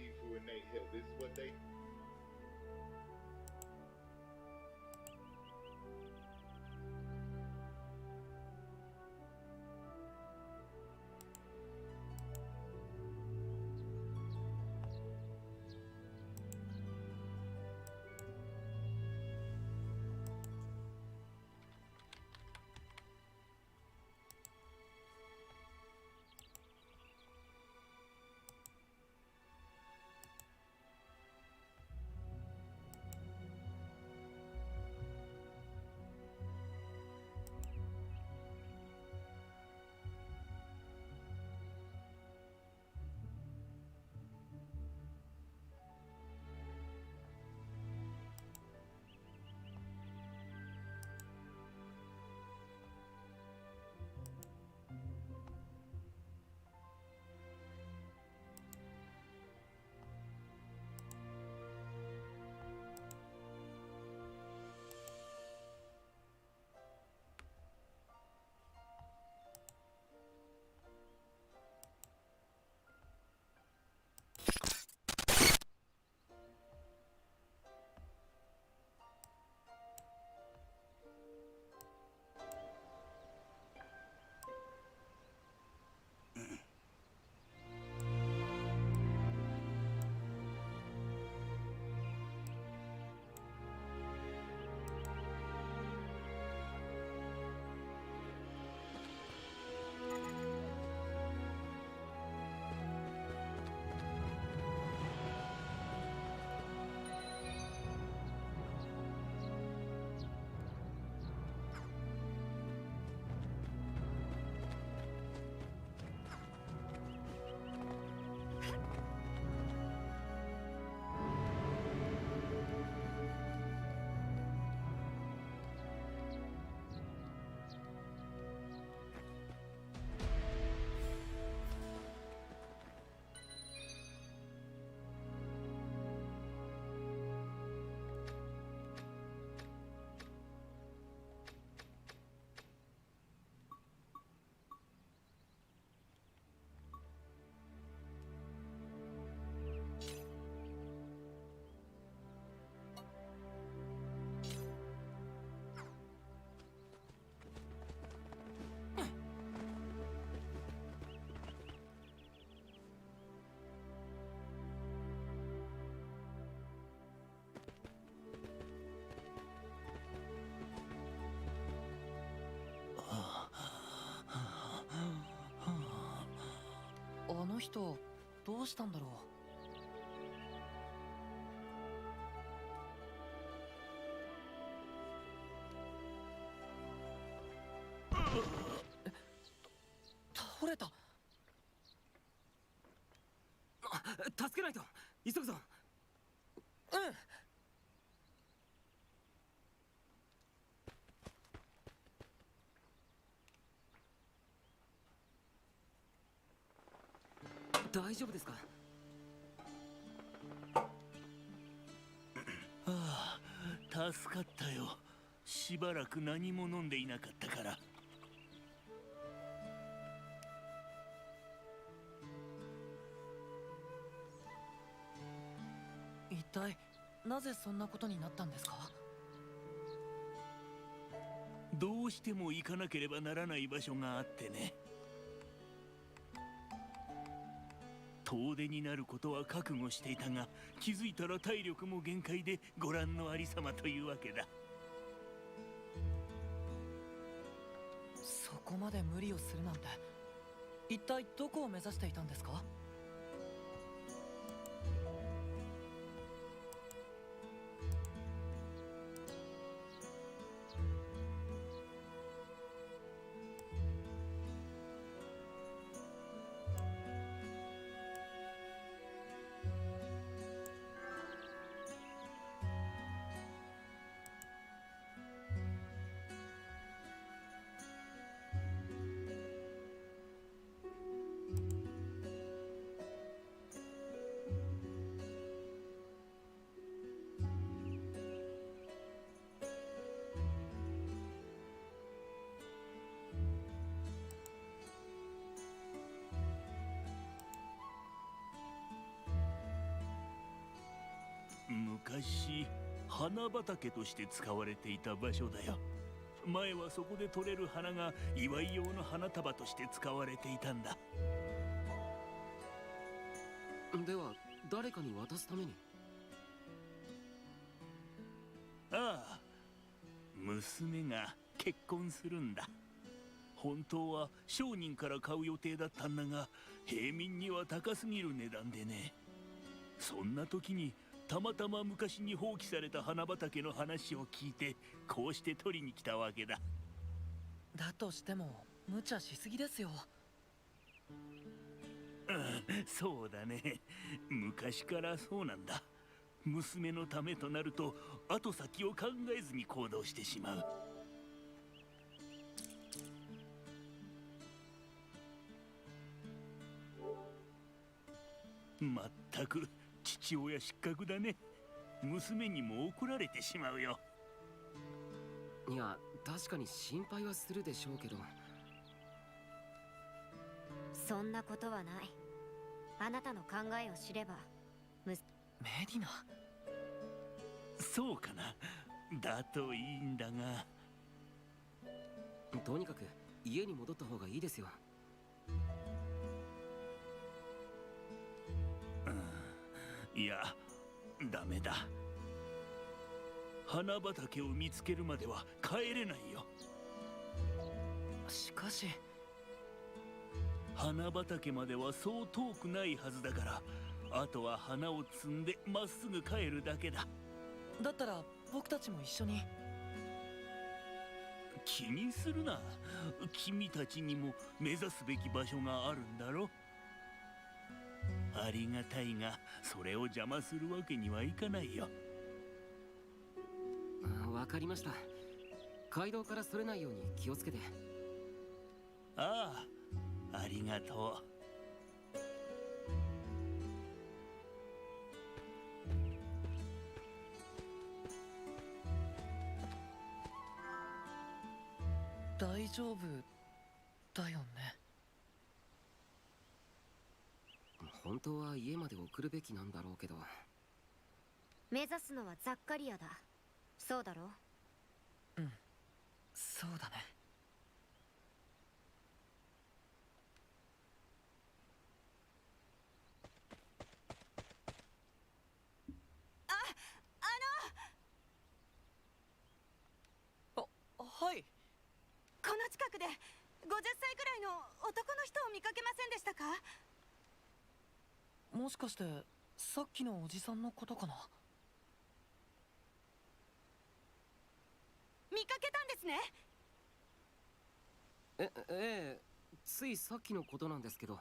need for innate help. This is what they.あの人どうしたんだろう。倒れた。助けないと。急ぐぞ。うん。大丈夫ですか？ああ、助かったよ。しばらく何も飲んでいなかったから。一体なぜそんなことになったんですか？どうしても行かなければならない場所があってね。遠出になることは覚悟していたが、気づいたら体力も限界でご覧のありさまというわけだ。そこまで無理をするなんて、一体どこを目指していたんですか？昔花畑として使われていた場所だよ。前はそこで採れる花が祝い用の花束として使われていたんだ。では誰かに渡すために？ああ、娘が結婚するんだ。本当は商人から買う予定だったんだが、平民には高すぎる値段でね。そんな時にたまたま昔に放棄された花畑の話を聞いて、こうして取りに来たわけだ。だとしても無茶しすぎですよ。そうだね。昔からそうなんだ。娘のためとなると後先を考えずに行動してしまう。まったく父親失格だね。娘にも怒られてしまうよ。いや、確かに心配はするでしょうけど。そんなことはない。あなたの考えを知れば。メディナ。そうかな。だといいんだが。とにかく家に戻った方がいいですよ。いや、ダメだ。花畑を見つけるまでは帰れないよ。しかし花畑まではそう遠くないはずだから、あとは花を摘んでまっすぐ帰るだけだ。だったら僕たちも一緒に。気にするな。君たちにも目指すべき場所があるんだろ。ありがたいが、それを邪魔するわけにはいかないよ。わかりました。街道からそれないように気をつけて。ああ、ありがとう。大丈夫だよね。本当は家まで送るべきなんだろうけど。目指すのはザッカリアだ。そうだろう。うん、そうだね。はい。この近くで50歳くらいの男の人を見かけませんでしたか？もしかしてさっきのおじさんのことかな。見かけたんですね。ええ、ついさっきのことなんですけど。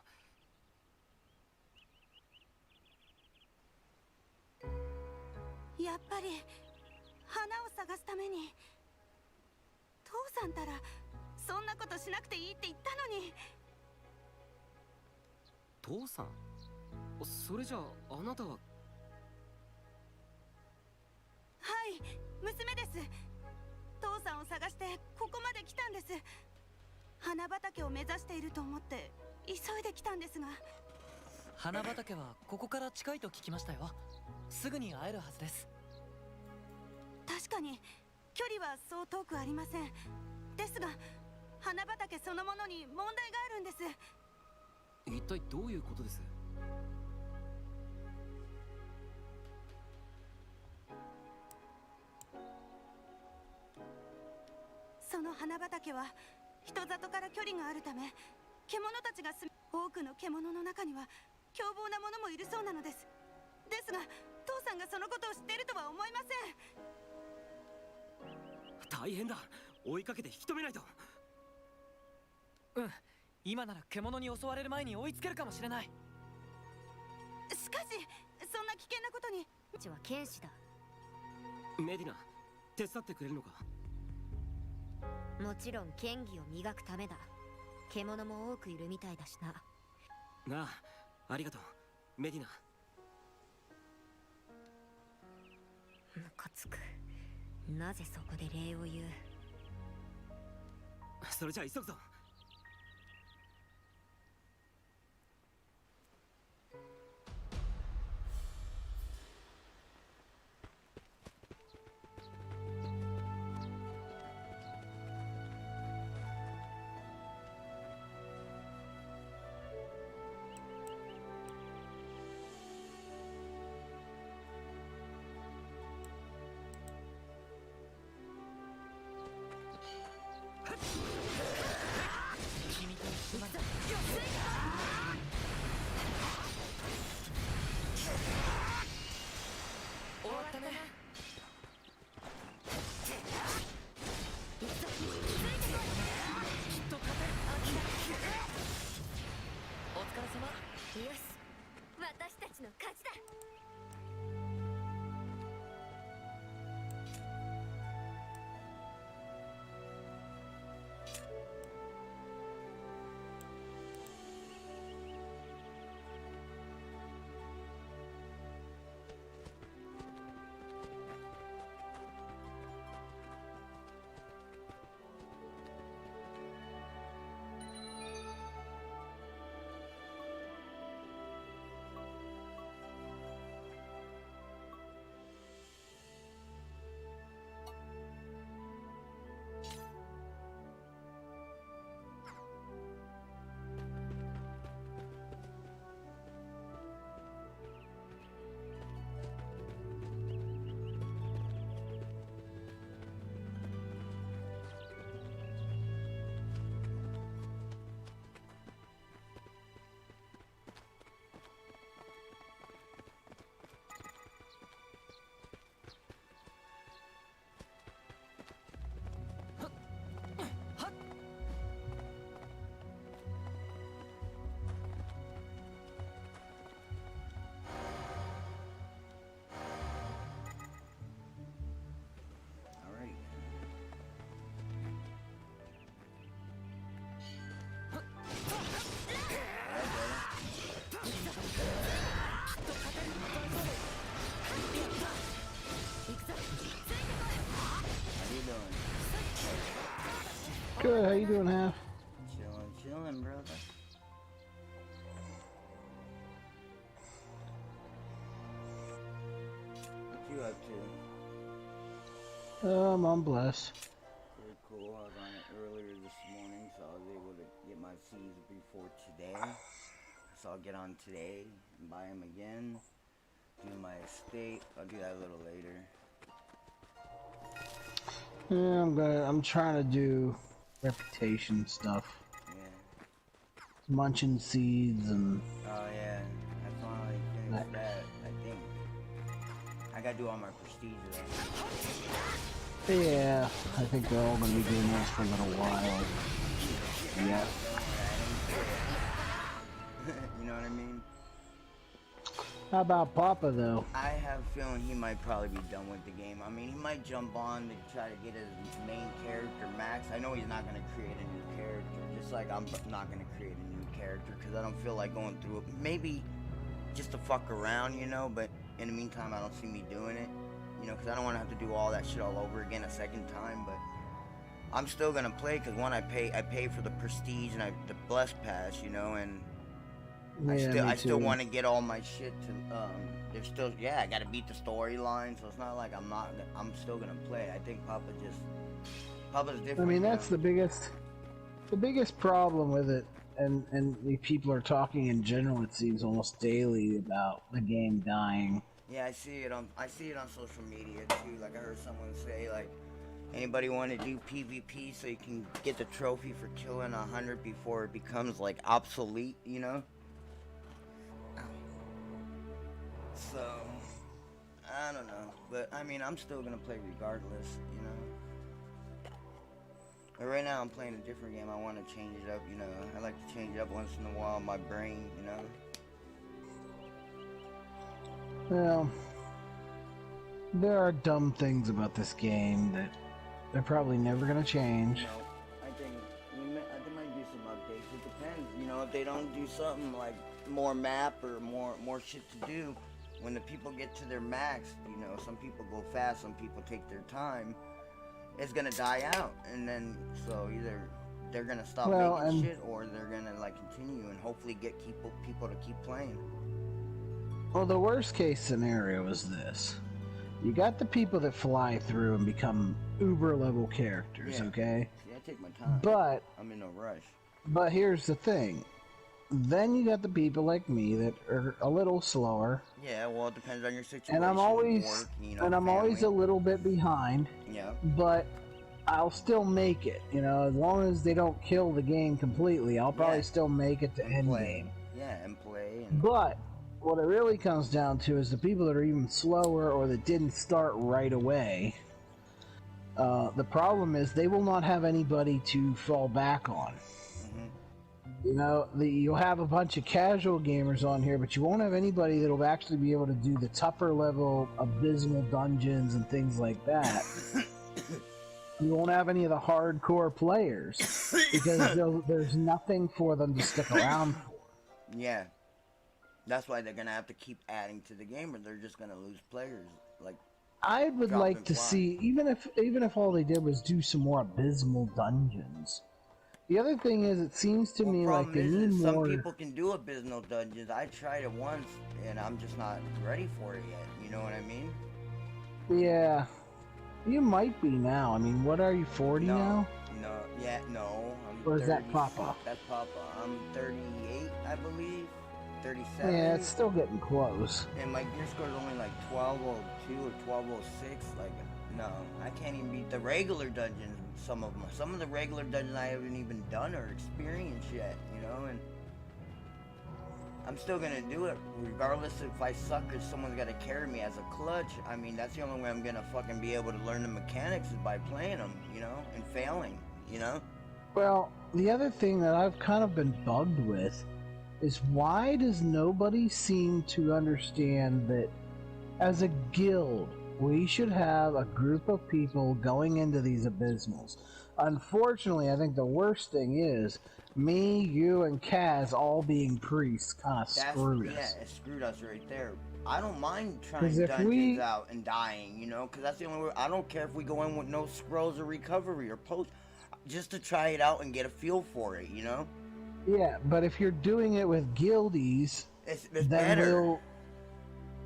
やっぱり花を探すために。父さんたらそんなことしなくていいって言ったのに。父さん？それじゃああなたは？はい、娘です。父さんを探してここまで来たんです。花畑を目指していると思って急いで来たんですが。花畑はここから近いと聞きましたよ。すぐに会えるはずです。確かに距離はそう遠くありません。ですが花畑そのものに問題があるんです。一体どういうことです？その花畑は人里から距離があるため、獣たちが住む。多くの獣の中には凶暴なものもいるそうなのです。ですが父さんがそのことを知っているとは思いません。大変だ。追いかけて引き止めないと。うん、今なら獣に襲われる前に追いつけるかもしれない。しかしそんな危険なことに。うちは剣士だ。メディナ、手伝ってくれるのか？もちろん剣技を磨くためだ。獣も多くいるみたいだしな。ああ、ありがとうメディナ。ムカつく。なぜそこで礼を言う？それじゃあ急ぐぞ。Good, how you doing, Half? Chilling, brother. What you up to? I'm blessed. Pretty cool. I was on it earlier this morning, so I was able to get my C's before today. So I'll get on today and buy them again. Do my estate. I'll do that a little later. Yeah, I'm trying to do reputation stuff. Yeah. Munching seeds and... Oh yeah. I finally finished that, I think. I gotta do all my prestige though. Yeah, I think they're all gonna be doing this for a little while. Yeah. You know what I mean? How about Papa, though? I have a feeling he might probably be done with the game. I mean, he might jump on to try to get his main character max. I know he's not going to create a new character, just like I'm not going to create a new character, because I don't feel like going through it. Maybe just to fuck around, you know, but in the meantime, I don't see me doing it, you know, because I don't want to have to do all that shit all over again a second time, but I'm still going to play, because one, I pay for the prestige and the bless pass, you know, and Yeah, I still want to get all my shit to, there's still, I gotta beat the storyline, so it's not like I'm still gonna play. I think Papa's different. I mean, that's the biggest problem with it, and the people are talking in general, it seems, almost daily about the game dying. Yeah, I see it on social media too. Like I heard someone say, like, anybody want to do PvP so you can get the trophy for killing 100 before it becomes like obsolete, you know? So, I don't know, but I mean, I'm still gonna play regardless, you know? But right now I'm playing a different game. I want to change it up, you know? I like to change it up once in a while, my brain, you know? Well, there are dumb things about this game that they're probably never gonna change. No, I think they might do some updates. It depends, you know, if they don't do something like more map or more shit to do. When the people get to their max, you know, some people go fast, some people take their time, it's gonna die out. And then, so either they're gonna stop making shit, or they're gonna, like, continue and hopefully get people to keep playing. Well, the worst case scenario is this. You got the people that fly through and become uber level characters, okay? Yeah, I take my time. But I'm in no rush. But here's the thing. Then you got the people like me that are a little slower. Yeah, well, it depends on your situation. And I'm always work, you know, always a little bit behind. Yeah. But I'll still make it. You know, as long as they don't kill the game completely, I'll probably still make it to end game. Yeah, and play. And... But what it really comes down to is the people that are even slower or that didn't start right away. The problem is they will not have anybody to fall back on. You know, you'll have a bunch of casual gamers on here, but you won't have anybody that'll actually be able to do the tougher level abysmal dungeons and things like that. You won't have any of the hardcore players because there's nothing for them to stick around for. Yeah. That's why they're gonna have to keep adding to the game, or they're just gonna lose players. Like, I would like to see, even if all they did was do some more abysmal dungeons. The other thing is, it seems to me like they need more... Some people can do abysmal dungeons. I tried it once, and I'm just not ready for it yet. You know what I mean? Yeah. You might be now. I mean, what are you, 40 now? No. I'm or is 30, that Papa? That's Papa. I'm 38, I believe. 37. Yeah, it's still getting close. And my gear score is only like 1202 or 1206. Like, no, I can't even beat the regular dungeons. Some of the regular dungeons I haven't even done or experienced yet, you know, and I'm still gonna do it regardless if I suck or someone's gotta carry me as a clutch. I mean, that's the only way I'm gonna fucking be able to learn the mechanics is by playing them, you know, and failing, you know. Well, the other thing that I've kind of been bugged with is why does nobody seem to understand that as a guild we should have a group of people going into these abysmals. Unfortunately, I think the worst thing is me, you, and Kaz all being priests kind of screwed us. Yeah, it screwed us right there. I don't mind trying dungeons out and dying, you know, because that's the only way. I don't care if we go in with no scrolls of recovery or post. just to try it out and get a feel for it, you know? Yeah, but if you're doing it with guildies, It's then better.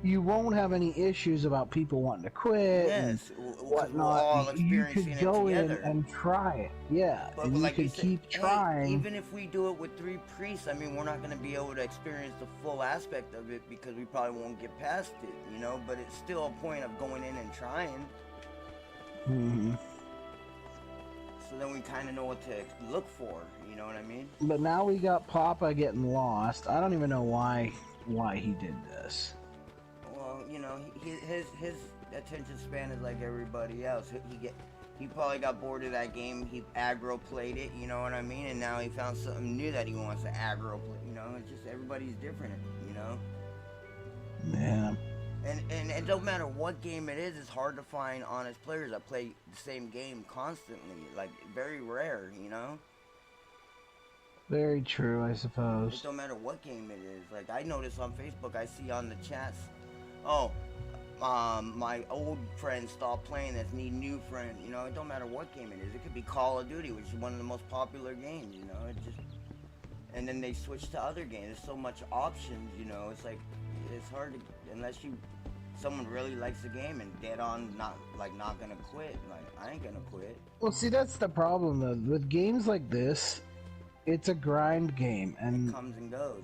you won't have any issues about people wanting to quit and Yes, because we're whatnot. all You experiencing could it go in together. and try it, yeah, But and you like you could said, keep hey, trying. even if we do it with 3 priests, I mean, we're not going to be able to experience the full aspect of it because we probably won't get past it, you know? But it's still a point of going in and trying. hmm So then we kind of know what to look for, you know what I mean? But now we got Papa getting lost. I don't even know why he did this. Well, you know, his attention span is like everybody else. He probably got bored of that game. He aggro played it, you know what I mean? And now he found something new that he wants to aggro play. You know, it's just everybody's different, you know? Yeah. And it don't matter what game it is, it's hard to find honest players that play the same game constantly. Like, very rare, you know? Very true, I It suppose. don't matter what game it is. Like, I notice on Facebook, I see on the chats, oh, my old friend stopped playing this, need new friend. You know, it don't matter what game it is. It could be Call of Duty, which is one of the most popular games, you know? It just... And then they switch to other games. There's so much options, you know? It's like, it's hard to... Unless someone really likes the game and dead on not gonna quit. Like, I ain't gonna quit. Well, see, that's the problem, though. With games like this, it's a grind game, and It comes and goes.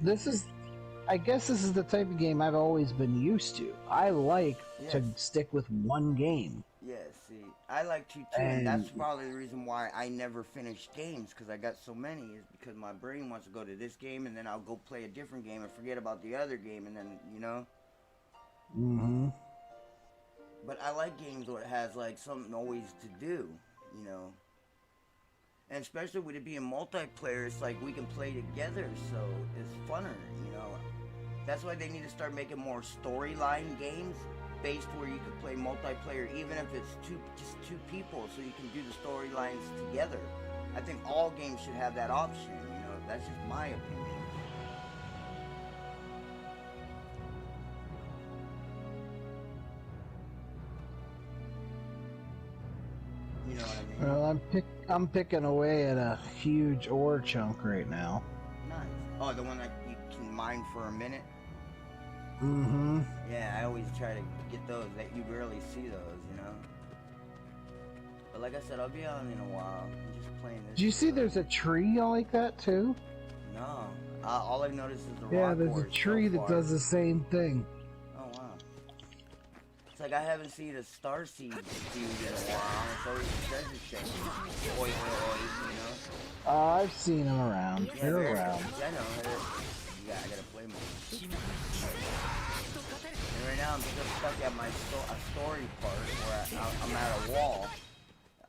I guess this is the type of game I've always been used to. I like to Yes. stick with one game. Yeah, see, I like to too, and that's probably the reason why I never finish games, because I got so many, is because my brain wants to go to this game, and then I'll go play a different game and forget about the other game, and then, you know? Mm-hmm. But I like games where it has, like, something always to do, you know? And especially with it being multiplayer, it's like we can play together, so it's funner, you know? That's why they need to start making more storyline games based where you can play multiplayer, even if it's just two people, so you can do the storylines together. I think all games should have that option, you know? That's just my opinion. You know what I mean? Well, I'm picking away at a huge ore chunk right now. Nice. Oh, the one that you can mine for a minute? Mm-hmm. Yeah, I always try to get those. That you rarely see those, you know? But like I said, I'll be on in a while. I'm just playing this. Do you see there's a tree like that, too? No. All I've noticed is the Yeah, rock there's a ores tree so that far. does the same thing. Oh, wow. It's like I haven't seen a starseed dude in a while. It's always treasure chest. Oi, oi, oi, you know? I've seen them around. Yeah, They're very- around. Yeah, I know. Yeah, I gotta play more. And right now I'm still stuck at my story part where I'm at a wall.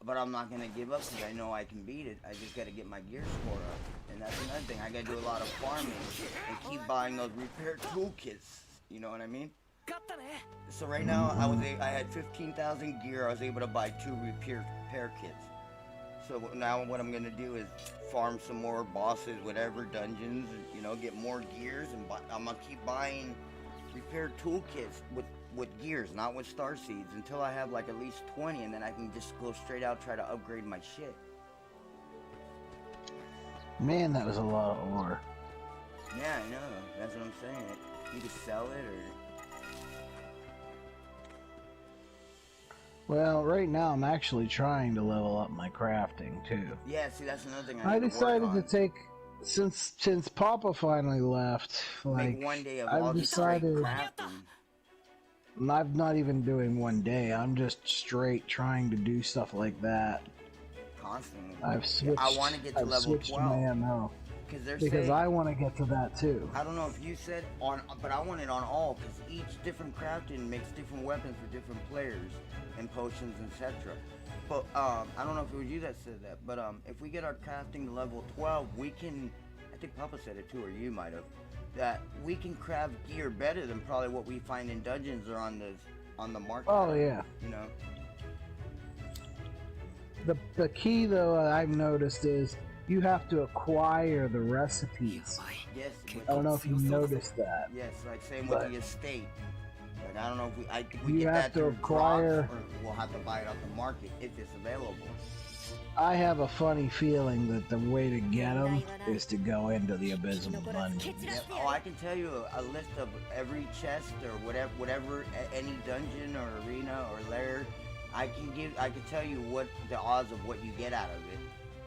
But I'm not gonna give up because I know I can beat it. I just gotta get my gear score up. And that's another thing. I gotta do a lot of farming and keep buying those repair toolkits. You know what I mean? So right now I had 15,000 gear. I was able to buy 2 repair kits. So now what I'm gonna do is farm some more bosses, whatever, dungeons, you know, get more gears, and I'm gonna keep buying repair toolkits with gears, not with star seeds, until I have like at least 20, and then I can just go straight out try to upgrade my shit. Man, that was a lot of ore. Yeah, I know. That's what I'm saying. You can sell it or... Well, right now I'm actually trying to level up my crafting, too. Yeah, see, that's another thing I need to decided work to on. take... Since Papa finally left, like, Make one day of I've all just straight decided... crafting. I'm not even doing one day. I'm just straight trying to do stuff like that. Constantly. I've switched. I want to get to I've level switched 12. my MO They're because saying, I want to get to that too. I don't know if you said on, but I want it on all, because each different crafting makes different weapons for different players and potions, etc. But I don't know if it was you that said that, but if we get our crafting to level 12, we can. I think Papa said it too, or you might have. That we can craft gear better than probably what we find in dungeons or on the market. Oh yeah. You know. The key though I've noticed is you have to acquire the recipes. Yes. I don't know if you noticed that. Yes, like same with the estate. Like I don't know if I think we You get have that to through acquire- drops, or we'll have to buy it off the market if it's available. I have a funny feeling that the way to get them is to go into the Abysmal Dungeons. Yep. Oh, I can tell you a list of every chest or whatever, any dungeon or arena or lair. I can tell you what the odds of what you get out of it.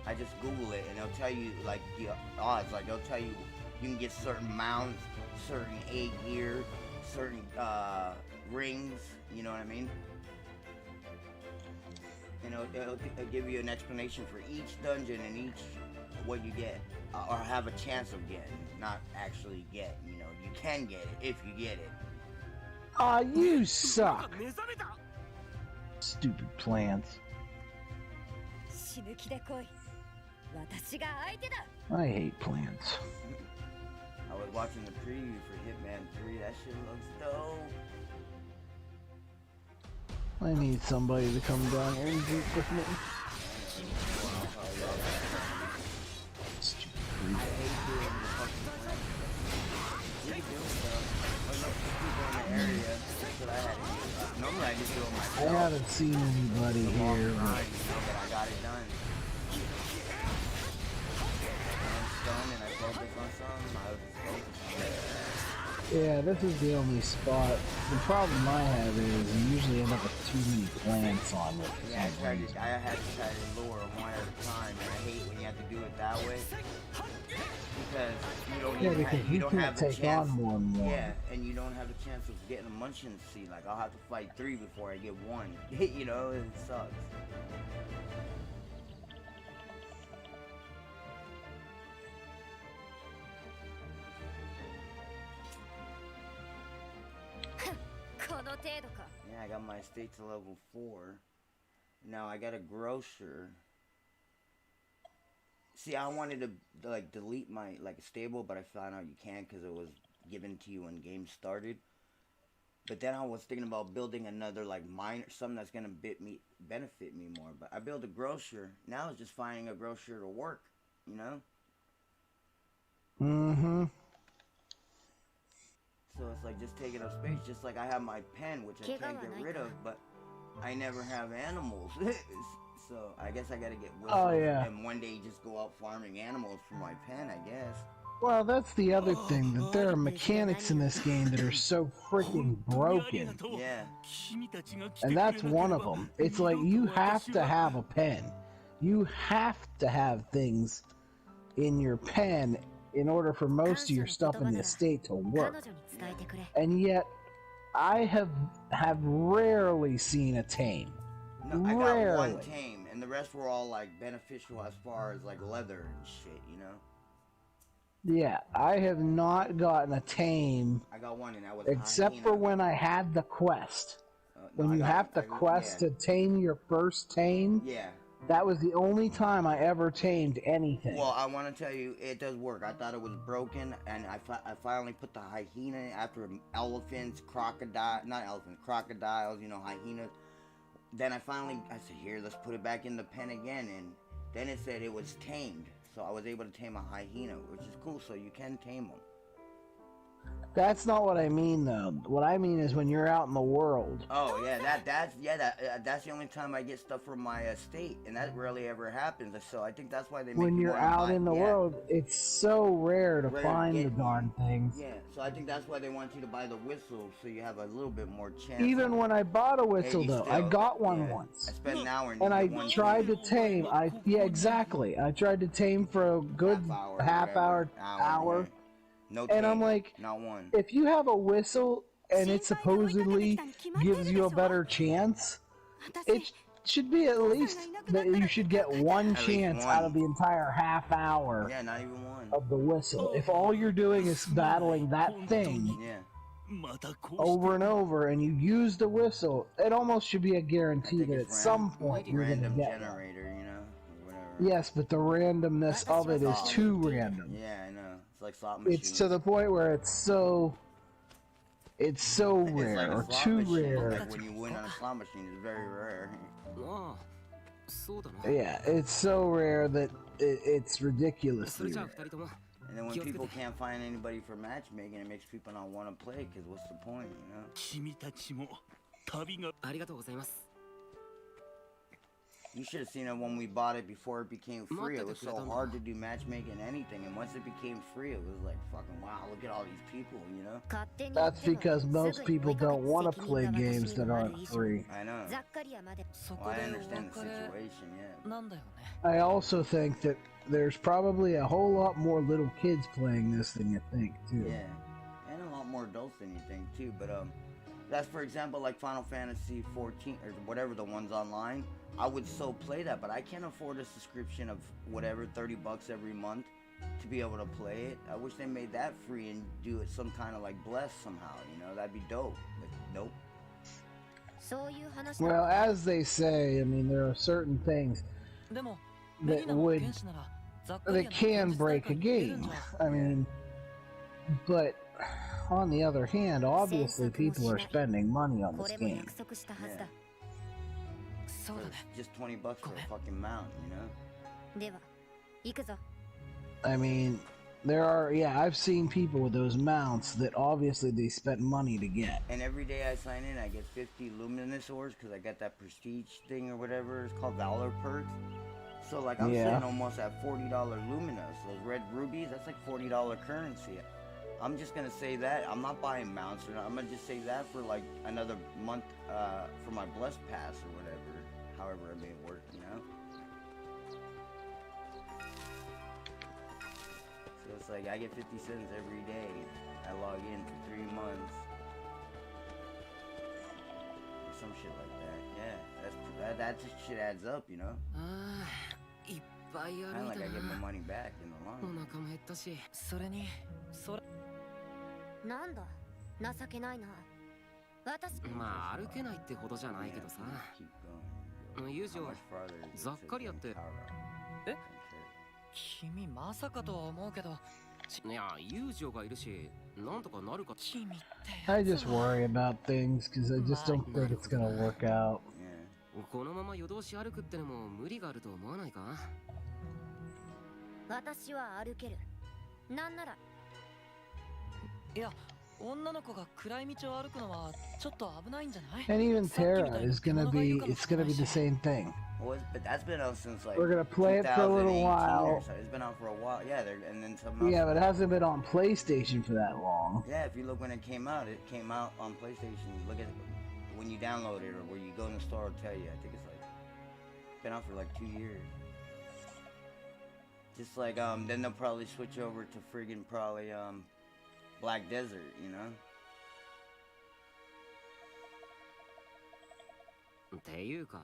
I just Google it and it'll tell you like the odds. Like it'll tell you you can get certain mounts, certain A gear, certain rings. You know what I mean? And it'll give you an explanation for each dungeon and each what you get, or have a chance of getting, not actually get. You know, you can get it if you get it. Aw, you suck! Stupid plants. I hate plants. I was watching the preview for Hitman 3. That shit looks dope. I need somebody to come down here and drink with me. Stupid creep. I hate doing the fucking plan. We can do stuff. There's no people in the area. That's what I had to do. Normally I just do it myself. I haven't seen anybody It's a long here, grind, you know, but I got it done. I'm stunned and I focus on something. I was just focused on it. yeah, this is the only spot. The problem I have is you usually end up with too many plants on it. Yeah, I had to try to lure them one at a time, and I hate when you have to do it that way. Because you don't Yeah, even because have, you you don't can't have the take chance. on more than one. Yeah, and you don't have the chance of getting a munchkin seed. Like I'll have to fight 3 before I get 1. You know, it sucks. Yeah, I got my estate to level 4. Now I got a grocer. See, I wanted to like delete my like stable, but I found out you can't because it was given to you when game started. But then I was thinking about building another like mine or something that's gonna benefit me more. But I built a grocer. Now it's just finding a grocer to work. You know. Mm-hmm. So it's like just taking up space. Just like I have my pen, which I can't get rid of, but I never have animals. So I guess I gotta get whistles. Oh, yeah. And one day just go out farming animals for my pen, I guess. Well, that's the other thing, that there are mechanics in this game that are so freaking broken. Yeah. And that's one of them. It's like you have to have a pen. You have to have things in your pen in order for most of your stuff in the estate to work. And yet, I have rarely seen a tame. No, I got Rarely. one tame, and the rest were all like beneficial as far as like leather and shit, you know? Yeah, I have not gotten a tame I got one, and that was except hyena. for when I had the quest. No, When I you got- have to I got- quest yeah. to tame your first tame, Yeah. that was the only time I ever tamed anything. Well, I want to tell you, it does work. I thought it was broken, and I finally put the hyena after elephants, crocodiles, you know, hyenas. Then I said, here, let's put it back in the pen again, and then it said it was tamed. So I was able to tame a hyena, which is cool, so you can tame them. That's not what I mean, though. What I mean is when you're out in the world. Oh yeah, that's the only time I get stuff from my estate, and that rarely ever happens. So I think that's why they make When you you're wanna out buy- in the yeah. world, it's so rare to Rare to find the get darn things. Yeah, so I think that's why they want you to buy the whistle, so you have a little bit more chance. Even when I bought a whistle, Hey, though, still, I got one yeah. once. I spent an hour And I get one tried to tame. tame. Yeah, exactly. I tried to tame for a good half hour. Yeah. No And I'm tame, like, not one. if you have a whistle and it supposedly gives you a better chance, it should be at least that you should get one At least chance one. out of the entire half hour Yeah, not even one. of the whistle. If all you're doing is battling that thing Yeah. over and over and you use the whistle, it almost should be a I guarantee think that at it's some point you're going to random get one. generator, you know, or whatever. Yes, but the randomness of it is too random. Yeah, I know. It's like slot machines. It's to the point where it's so It's rare like a or slot too machine. rare. Like when you win on a slot machine, it's very rare. ああそうだな Yeah, it's so rare that it's それ ridiculously じゃあ rare. 2人とも And then when people can't find anybody for matchmaking, it makes people not want to play, because what's the point, you know? 君たちも旅がありがとうございます。 You should have seen it when we bought it before it became free. It was so hard to do matchmaking anything, and once it became free, it was like fucking wow, look at all these people, you know? That's because most people don't want to play games that aren't free. I know. ザッカリアまで Well, I understand the situation, yeah. なんだよね。 I also think that there's probably a whole lot more little kids playing this than you think, too. Yeah, and a lot more adults than you think too. But that's for example like Final Fantasy 14 or whatever the ones online. I would so play that, but I can't afford a subscription of whatever $30 every month to be able to play it. I wish they made that free and do it some kind of like bless somehow. You know, that'd be dope. But nope. そういう話 Well, as they say, I mean, there are certain things でも、メ that リナの would 剣士ならザッカリア that の can 現実大 break 会 a に出るん game. じゃ。 I mean, but on the other hand, obviously people are spending money on こ this れも game. 約束したはずだ そうだ For ね。 just $20 for a fucking mount, you know? では行くぞ I mean, there are, yeah, I've seen people with those mounts that obviously they spent money to get. And every day I sign in, I get 50 luminous ores because I got that prestige thing or whatever it's called, Valor perks. So like I'm Yeah. sitting almost at $40 luminous. Those red rubies, that's like $40 currency. I'm just gonna say that I'm not buying mounts, or I'm gonna just save that for like another month for my blessed pass or whatever, however it may work, you know. So it's like I get 50 cents every day. I log in for 3 months. Some shit like that. Yeah, that just shit adds up, you know. ああ、いっぱい Kind 歩 of い like た I get my な。 money back in the お long run. 腹も減ったし。それに、それ。なんだ情けないな私まあ歩けないってほどじゃないけどさ。 Keep going. 友 How 情 much farther is it ザッ to カリアって Power Up? え君まさかとは思うけど、いや友情がいるしなんとかなるか。君って I just worry about things because I just don't think it's gonna work out. Yeah. このまま夜通し歩くってのも無理があると思わないか。私は歩けるなんならいや、女の子が暗い道を歩くのはちょっと危ないんじゃない？ And even Terra is gonna be, it's gonna be the same thing. Well, but that's been out since like We're gonna play it for a little 2018 or while. so. It's been out for a while. Yeah, and then something else. Yeah, but it hasn't been on PlayStation for that long. Yeah, if you look when it came out on PlayStation. Look at it when you download it or where you go in the store. It'll tell you. I think it's like been out for like 2 years. Just like then they'll probably switch over to friggin' probably Black Desert, you know. っていうか、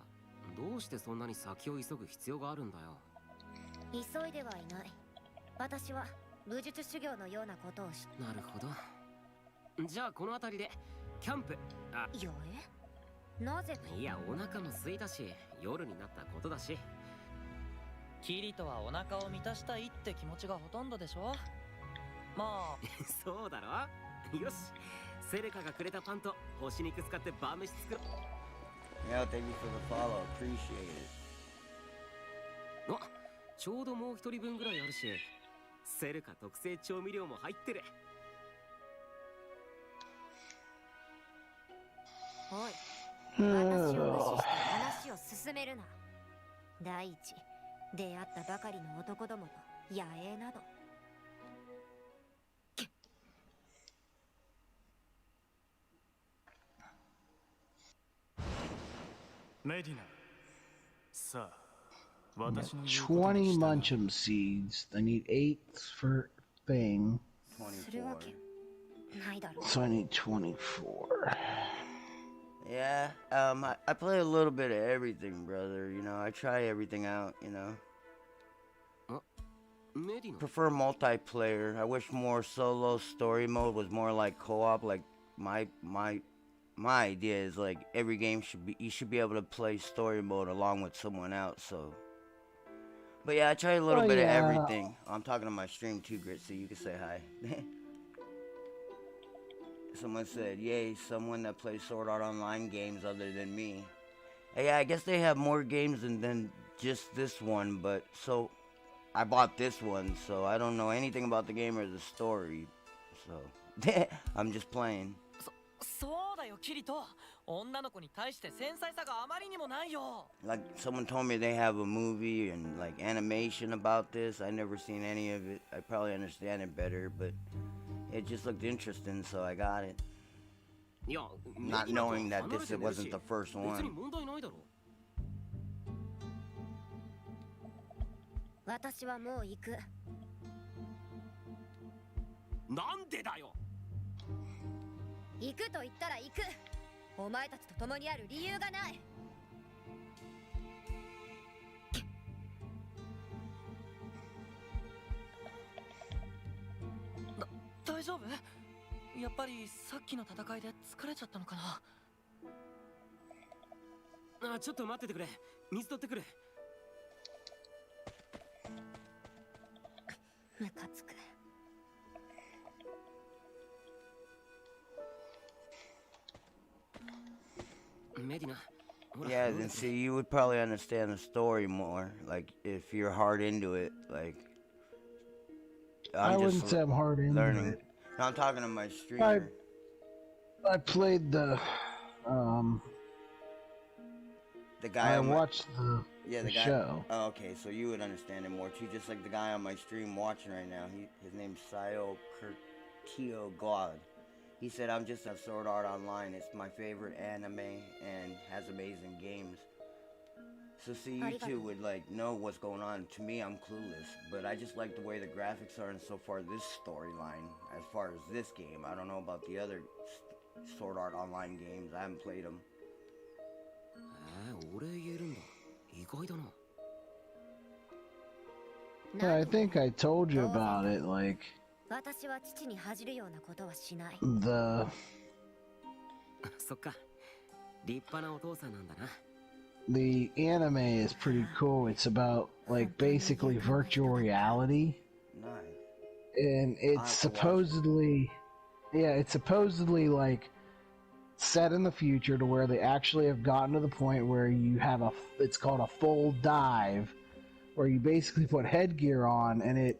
どうしてそんなに先を急ぐ必要があるんだよ。急いではいない私は武術修行のようなことをしなるほど。じゃあこの辺りでキャンプ。あ、よえなぜいやお腹も空いたし、夜になったことだし。キリトはお腹を満たしたいって気持ちがほとんどでしょ。まあそうだろ。よし、セレカがくれたパンと干し肉使って晩飯作ろう。Yeah, thank you for the follow. Appreciate it. あ、ちょうどもう一人分ぐらいあるし、セレカ特製調味料も入ってる。おい私を無視して話を進めるな第一出会ったばかりの男どもと野営などメディナさあ私の言うことに 20 従う Munchum seeds. I need 8 for thing. するわけないだろう So I need 24. Yeah, I play a little bit of everything, brother. You know, I try everything out. You know, メディナ。 prefer multiplayer. I wish more solo story mode was more like co-op. Like my idea is like every game you should be able to play story mode along with someone else. So, but yeah, I try a little Oh, bit yeah. of everything. I'm talking to my stream too, Grit, so you can say hi. Someone said, yay, someone that plays Sword Art Online games other than me. Yeah, I guess they have more games than just this one, but so I bought this one, so I don't know anything about the game or the story. So I'm just playing. そうだよキリト。女の子に対して繊細さがあまりにもないよ。 Like someone told me they have a movie and like animation about this. I never seen any of it. I probably understand it better, but it just looked interesting, so I got it. いや、 Not knowing that this wasn't the first 別に one. 問題ないだろ。私はもう行く。なんでだよ。行くと言ったら行く。お前たちと共にある理由がない。大丈夫？やっぱりさっきの戦いで疲れちゃったのかな。あ、ちょっと待っててくれ。水取ってくる。ムカつく。メディナ。 Yeah, then see, you would probably understand the story more, like if you're hard into it. Like I wouldn't say I'm hard into learning. it. No, I'm talking to my streamer. I played the guy I on watched the the guy. show. Oh, okay, so you would understand it more too. Just like the guy on my stream watching right now. His name's Sayo Kurtio God. He said, I'm just a Sword Art Online. It's my favorite anime and has amazing games. So see, you two would like know what's going on. To me, I'm clueless, but I just like the way the graphics are and so far this storyline. As far as this game, I don't know about the other Sword Art Online games. I haven't played them. 俺言えるんだ。意外だな。 Yeah, I think I told you about it, like 私は父に恥じるようなことはしない。 the そっか。立派なお父さんなんだな。 the anime is pretty cool. It's about like basically virtual reality. Nice. And it's supposedly it's supposedly like set in the future to where they actually have gotten to the point where you have it's called a full dive, where you basically put headgear on and it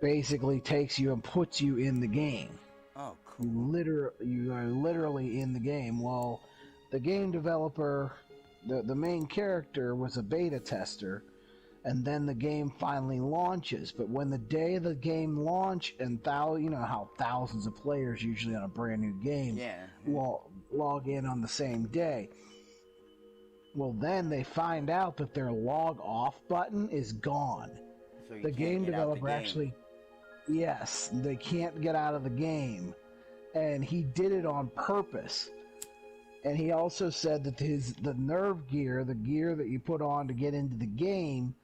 basically takes you and puts you in the game. Oh, cool. You are literally in the game. Well, the game developer, the main character was a beta tester, and then the game finally launches. But when the day of the game launch, and you know how thousands of players usually on a brand new game log in on the same day. Well, then they find out that their log off button is gone. So you The can't game get out the developer game. actually, yes, they can't get out of the game, and he did it on purpose. And he also said that the nerve gear, the gear that you put on to get into the game,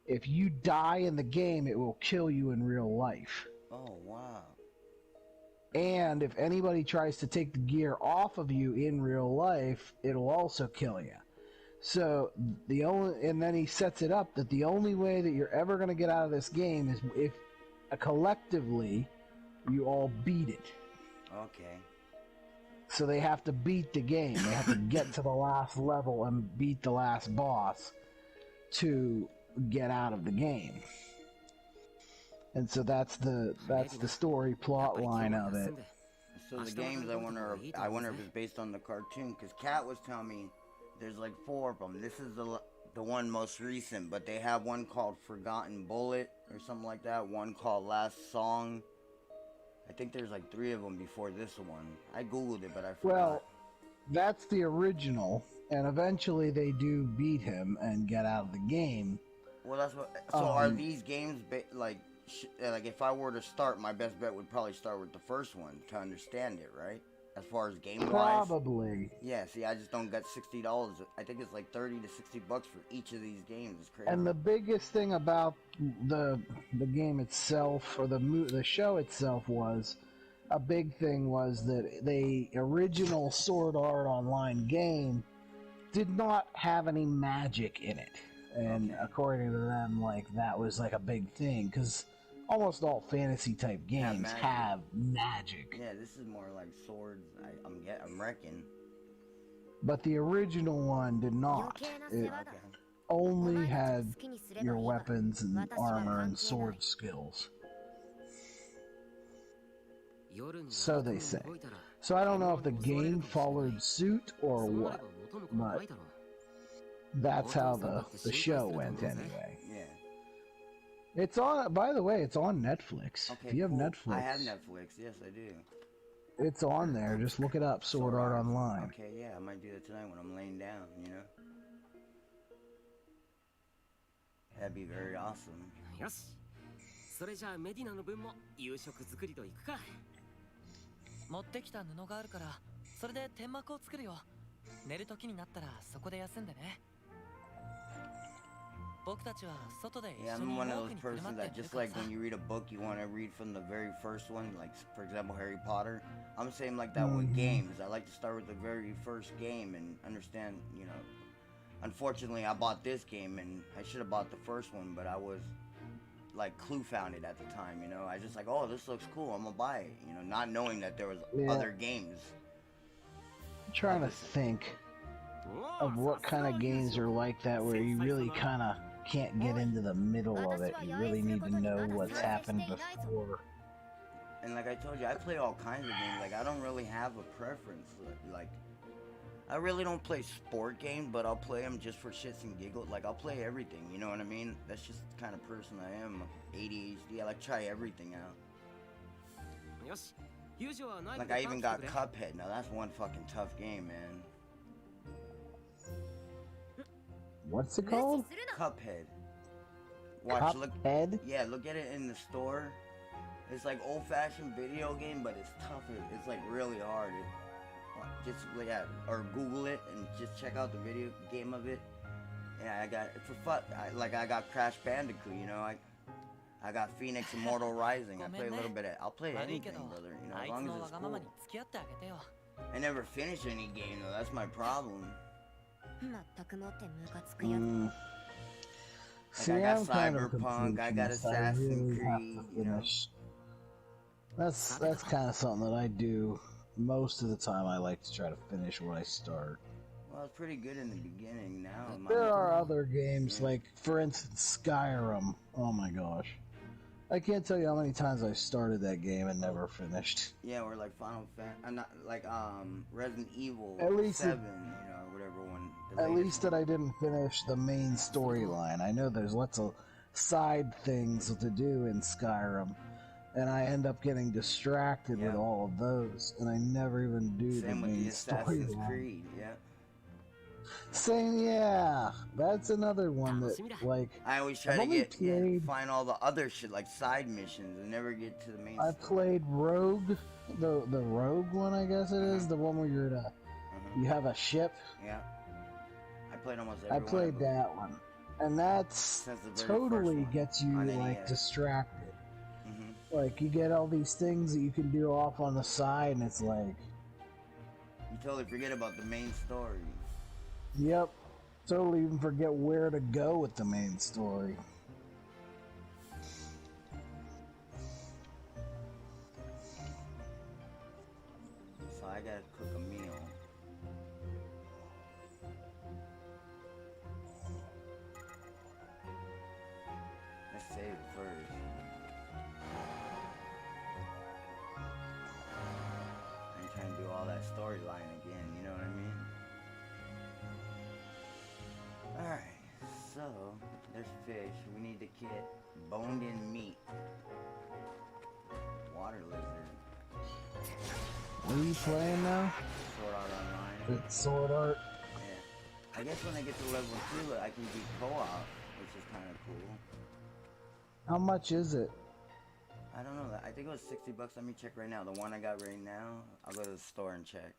if you die in the game, it will kill you in real life. Oh, wow. And if anybody tries to take the gear off of you in real life, it'll also kill you. So and then he sets it up that the only way that you're ever going to get out of this game is if collectively you all beat it. Okay. So they have to beat the game. They have to get to the last level and beat the last boss to get out of the game. And so that's the story plot line of it. So the games, I wonder if it's based on the cartoon, because Kat was telling me there's like 4 of them. This is the one most recent, but they have one called Forgotten Bullet or something like that. One called Last Song. I think there's like 3 of them before this one. I googled it, but I forgot. Well, that's the original, and eventually they do beat him and get out of the game. Well, that's what. So are these games like if I were to start, my best bet would probably start with the first one to understand it, right? As far as game wise. Probably. Yeah. See, I just don't get $60. I think it's like 30 to 60 bucks for each of these games. It's crazy. And the biggest thing about the game itself, or the show itself, was a big thing was that the original Sword Art Online game did not have any magic in it. And according to them, like, that was like a big thing, because almost all fantasy type games have magic. Yeah, this is more like swords. I'm reckon. But the original one did not. only had your weapons and armor and sword skills. So they say. So I don't know if the game followed suit or what, but that's how the show went anyway. Yeah. It's on, by the way, it's on Netflix. Okay, If you have cool. Netflix, I have Netflix. Yes, I do. it's on there. Just look it up, Sword Art Online. Okay, yeah, I might do that tonight when I'm laying down, you know? That'd be very awesome. よし。それじゃあメディナの分も夕食作りと行くか。持ってきた布があるから、それで天幕を作るよ。寝る時になったらそこで休んでね。僕たちは外で一 Yeah, 緒に I'm one 毛 of 布 those にくるま persons って寝 that る just から like さ。 when you read a book, you want to read from the very first one, like for example Harry Potter. I'm saying like that with games. I like to start with the very first game and understand, you know. Unfortunately, I bought this game and I should have bought the first one, but I was like clue found it at the time, you know. I just like, oh, this looks cool, I'm gonna buy it, you know, not knowing that there was other games. I'm trying to think of what kind of games are like that where you really kind of can't get into the middle of it. You really need to know what's happened before. And like I told you, I play all kinds of games. Like I don't really have a preference. Like I really don't play sport games, but I'll play them just for shits and giggles. Like I'll play everything, you know what I mean? That's just the kind of person I am. ADHD, I like try everything out. よし。友情はない Like で I パン even 作 got れ。 Cuphead. Now that's one fucking tough game, man. What's it called? Cuphead. Watch, look. Cuphead? Yeah, look at it in the store. It's like old-fashioned video game, but it's tougher. It's like really hard. Just look at or Google it and just check out the video game of it. Yeah, I got for fun. I got Crash Bandicoot. You know, I got Phoenix Immortal Rising. I play a little bit of. I'll play anything, brother. You know, as long as it's cool. I never finish any game though. That's my problem. See, I got I'm kind of Cyberpunk, I got completionist. I Assassin's really have Creed, to you know. finish. That's kind of something that I do most of the time. I like to try to finish what I start. Well, it's pretty good in the beginning. Now There are other games, like for instance Skyrim. Oh my gosh, I can't tell you how many times I started that game and never finished. Yeah, or like Final Fantasy, not like Resident Evil At least 7, you know, whatever one. At least that I didn't finish the main storyline. I know there's lots of side things to do in Skyrim, and I end up getting distracted with all of those, and I never even do Same the with main the Assassin's storyline. Creed, yeah. Same, yeah. That's another one that, like, I always try I've to only get played- find all the other shit like side missions and never get to the main. I played Rogue, the Rogue one, I guess it is, the one where you're you have a ship. Yeah. I played almost every I played that one, and that's Since the very first totally one gets you on like NES. distracted. Like you get all these things that you can do off on the side, and it's like, You totally forget about the main story. yep, totally even forget where to go with the main story. So I gotta cook a meal. Let's save it first. I'm trying to do all that storyline again, you know what I mean? Alright, so there's fish. We need to get boned in meat. Water lizard. What are you playing now? Sword Art Online. It's Sword Art. Yeah. I guess when I get to level 2, I can do co-op, which is kind of cool. How much is it? I don't know. I think it was $60. Let me check right now. The one I got right now, I'll go to the store and check.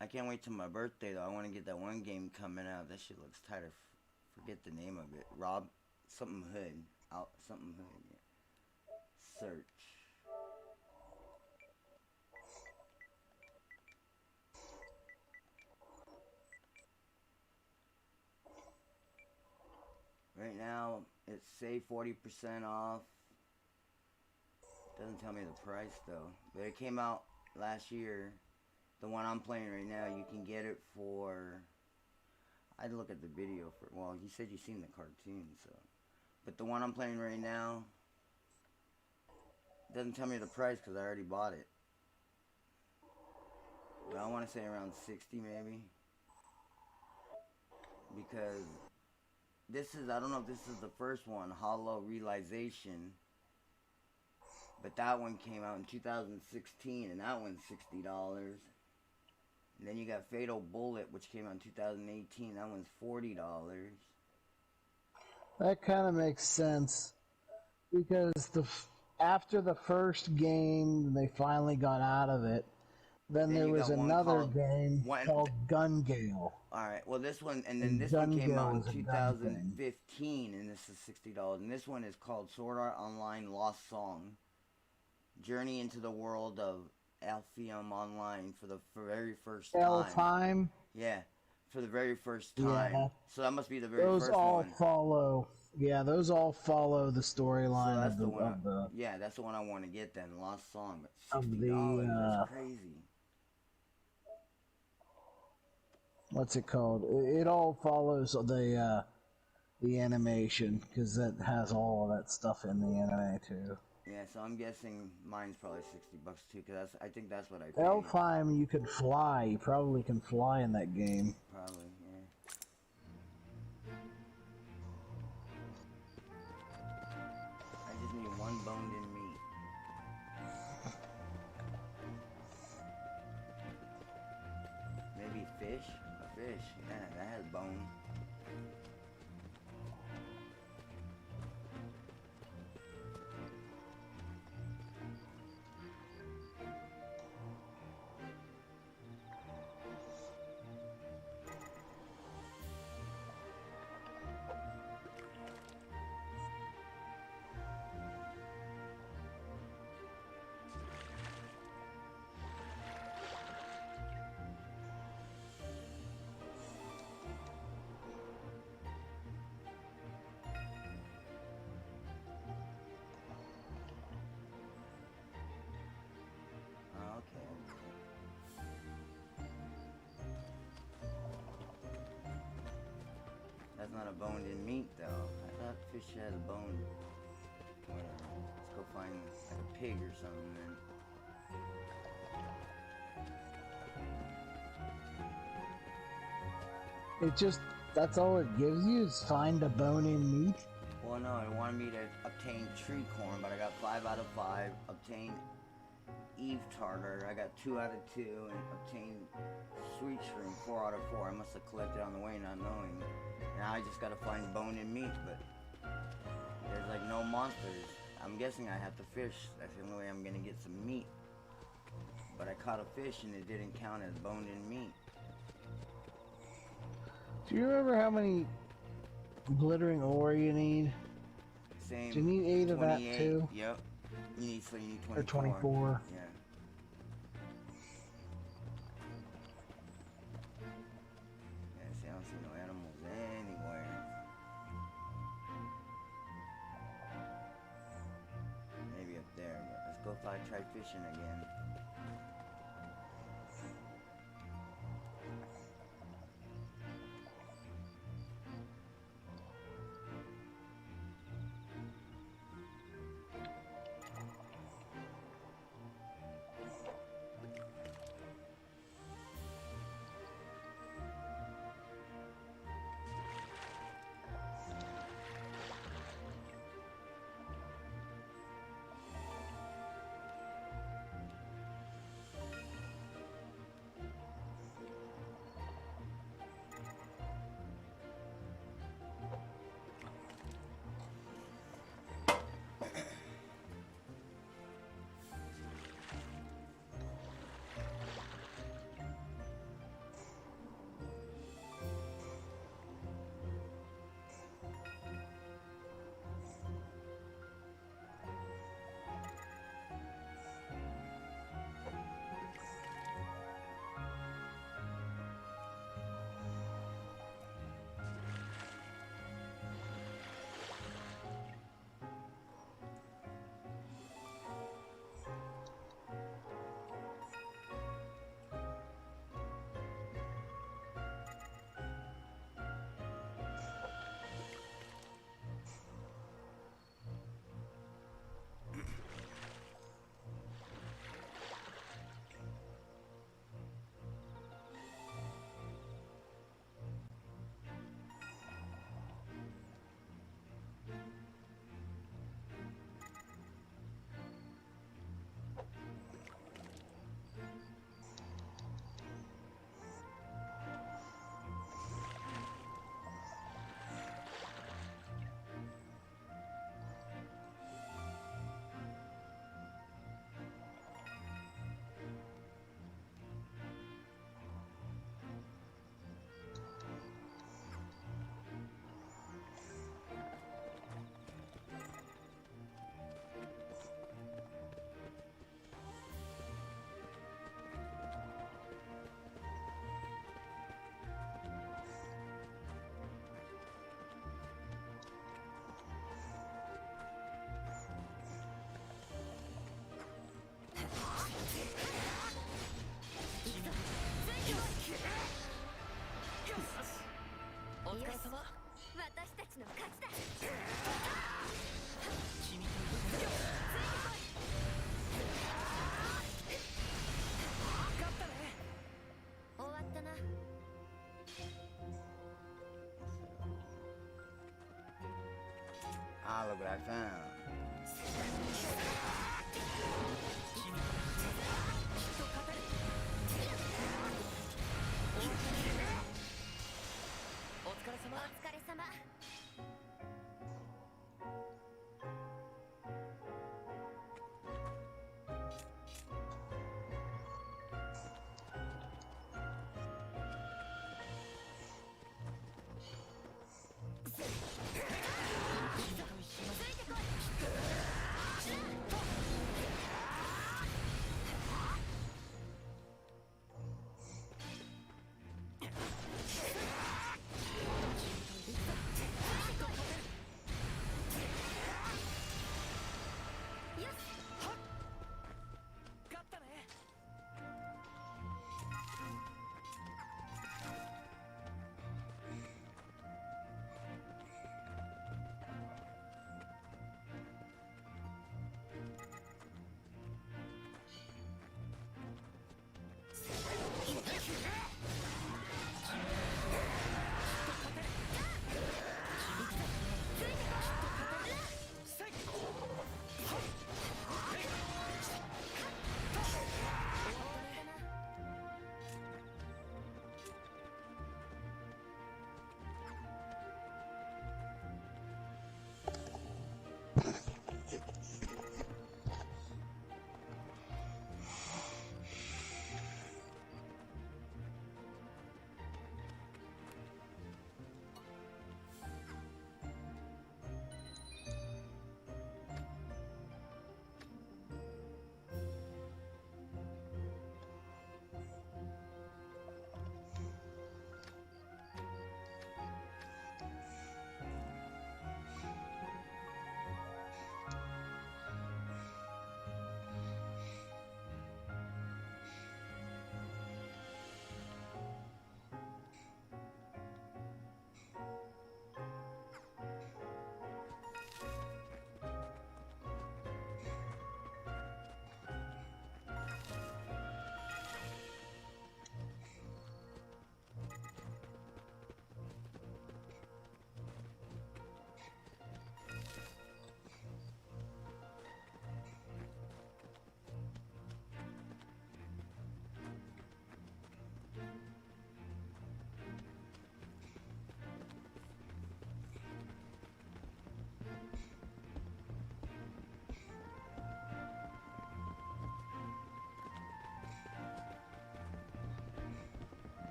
I can't wait till my birthday though. I want to get that one game coming out. That shit looks tighter. Forget the name of it. Rob something Hood. Out something Hood. Yeah. Search. Right now, it's say 40% off. Doesn't tell me the price though. But it came out last year. The one I'm playing right now, you can get it for I'd look at the video for. Well, you said you seen the cartoon, so. But the one I'm playing right now doesn't tell me the price because I already bought it. But I want to say around 60 maybe. Because this is, I don't know if this is the first one, Hollow Realization. But that one came out in 2016 and that one's $60. And then you got Fatal Bullet, which came out in 2018. That one's $40. That kind of makes sense because after the first game, they finally got out of it. Then there was another game called Gun Gale. Alright, well this one, and then this one came out in 2015, and this is $60. And this one is called Sword Art Online Lost Song. Journey into the world of Alphium Online for the very first time. Alpheim? Yeah, for the very first time. Yeah. So that must be the very first one. Those all follow. Yeah, those all follow the storyline of the. Yeah, that's the one I want to get then. Lost Song, but $60. That's crazy. What's it called? It all follows the animation because that has all of that stuff in the anime too. Yeah, so I'm guessing mine's probably $60 too, because I think that's what I paid. Alfheim, you could fly. You probably can fly in that game. Probably, yeah. I just need one boned-in meat. Maybe fish? A fish. Yeah, that has bone. That's not a boned-in meat, though. I thought fish had a bone. Whatever. Let's go find like a pig or something then. It just, that's all it gives you is find a bone-in meat? Well, no, it wanted me to obtain tree corn, but I got 5 out of 5. Obtain Eve Tartar, I got 2 out of 2, and obtain Sweet Shroom, 4 out of 4. I must have collected on the way not knowing. Now I just gotta find bone-in meat, but there's like no monsters. I'm guessing I have to fish. That's the only way I'm gonna get some meat. But I caught a fish and it didn't count as bone-in meat. Do you remember how many glittering ore you need? Same. Do you need 8 of that too? Yep. You need 24. Or 24. Yeah. Yeah, see, I don't see no animals anywhere. Maybe up there, but let's go try fishing again. 疲れ様。私たちの勝ちだ。君と動くよ。勝ったね。終わったな。Ah, look what I found. お疲れ様。お疲れ様。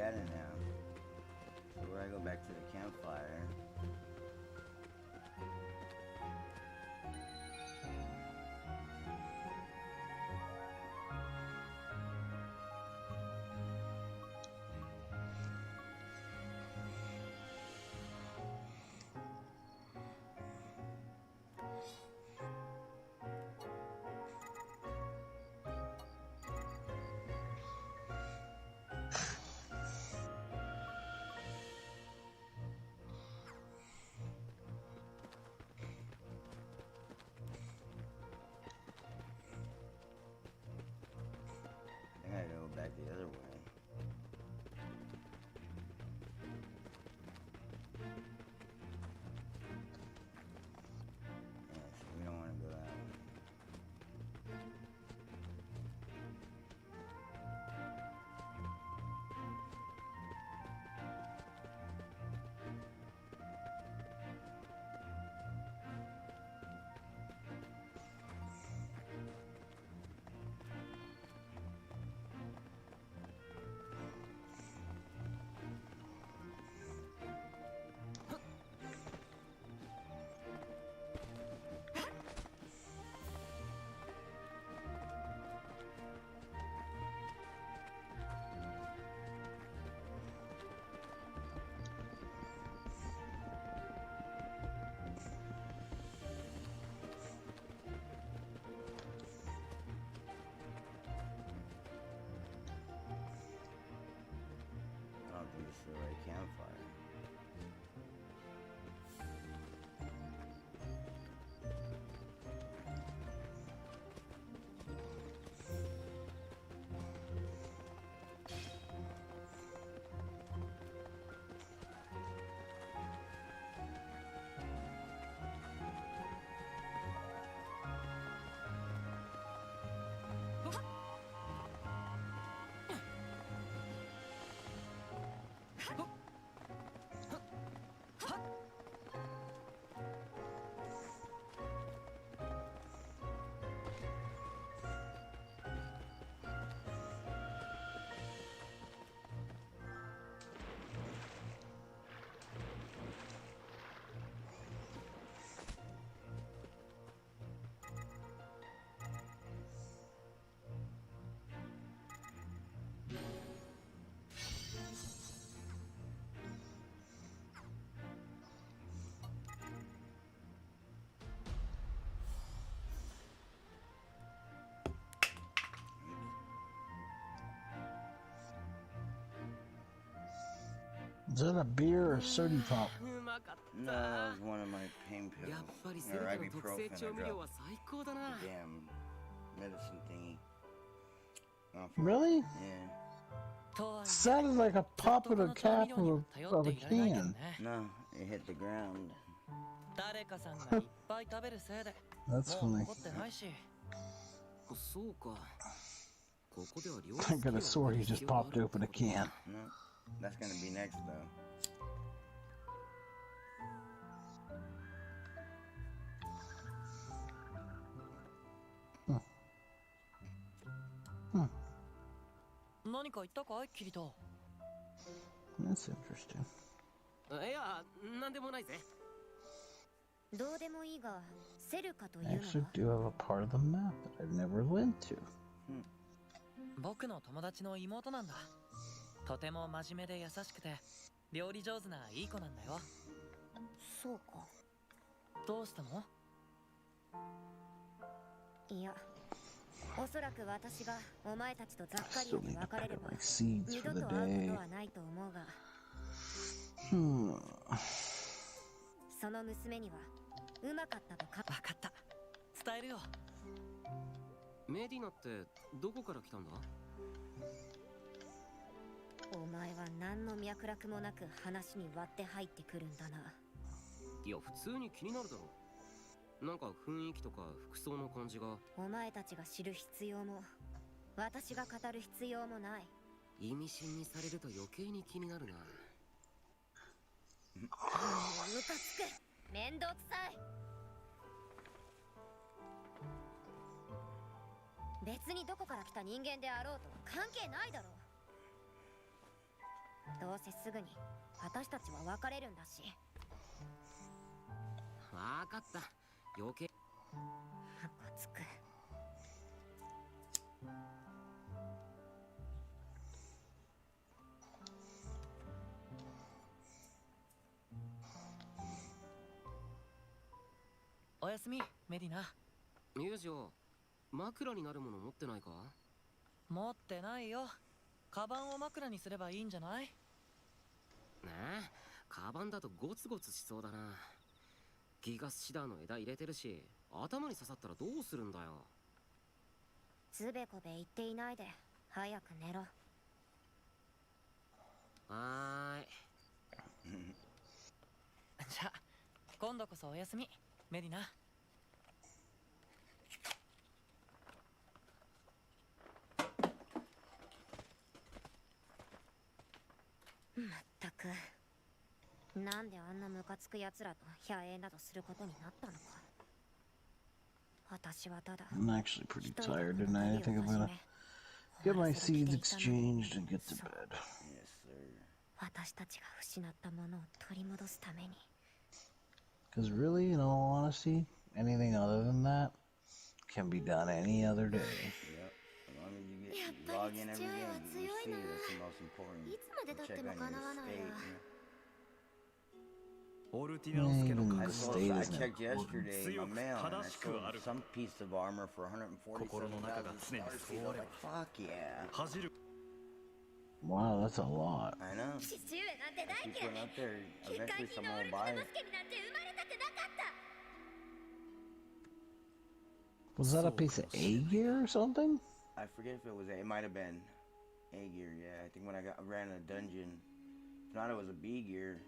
at it now. So where I go back to the campfire. I gotta go back the other way. Yeah, so we don't want to go that way. I don't think this is the right campfire. Is that a beer or a soda pop? うまかっ No, た that was one of my pain やっ pills. ぱりセ Or ルカの特製 ibuprofen. 調 I 味料は dropped 最高だな the damn medicine thingy. Really? Yeah. とはいえ Sounded like a ずっ pop と in こ a の調 cap 味料に of は頼 of っ a ていられないけど can. ね。 No, it hit the ground. 誰かさんがいっぱい食べるせいで That's もう funny. 残ってないし。そうかここでは料理 I could have swore he just popped open a can. No, that's gonna be next though. Hmm. 何か言ったかいキリト。 That's interesting. いやなんでもないぜどうでもいいが、セルカとい I うの actually は do have a part of the map that I've never went to. 僕の友達の妹なんだ。とても真面目で優しくて料理上手ないい子なんだよ。そうか。どうしたの？いや、おそらく私がお前たちとザッカリ Still アに need to 別れ pick れ up ば my seeds 二 for 度 the と会うこ day. とはないと思うが、 その娘にはうまかったとか。わかった。伝えるよ。メディナってどこから来たんだお前は何の脈絡もなく話に割って入ってくるんだな。いや普通に気になるだろなんか雰囲気とか服装の感じがお前たちが知る必要も私が語る必要もない。意味深にされると余計に気になるなムカつく。面倒くさい。別にどこから来た人間であろうと関係ないだろう。どうせすぐに私たちは別れるんだし。わかった。余計。ムカつく。おやすみ、メディナ。友情、枕になるもの持ってないか？持ってないよ。カバンを枕にすればいいんじゃない？ねえ、カバンだとゴツゴツしそうだな。ギガスシダーの枝入れてるし、頭に刺さったらどうするんだよ。つべこべ言っていないで早く寝ろ。はーい。じゃあ今度こそおやすみ、メディナ。まったく、なんであんなムカつく奴らと野営などすることになったのか。私はただ I'm actually pretty tired tonight. I think I'm gonna get my seeds exchanged and get to bed. Yes, sir. 私たちが失ったものを取り戻すために。Because really, in all honesty, anything other than that can be done any other day. Yep. As long as you get log in every day and get your seed, that's the most important. いつまで経っても叶わないわ。オルティナウス家の Man, I 覚 the 悟 state は I isn't checked important. yesterday in my mail and I 正しくあ sold る。 some piece of armor for 心の中が常に 147,000 そうあれば。 Fuck yeah. 恥じる Wow, that's a lot. I know. 父上なんて大 Keep 嫌 putting い。 up there. 欠陥 Eventually 品のオ someone ル will ティ buy ナ it. マスケになんて生まれたくなかった。 Was that a piece of A gear or something? I forget if it was A. It might have been A gear. Yeah, I think when I ran a dungeon, if not, it was a B gear.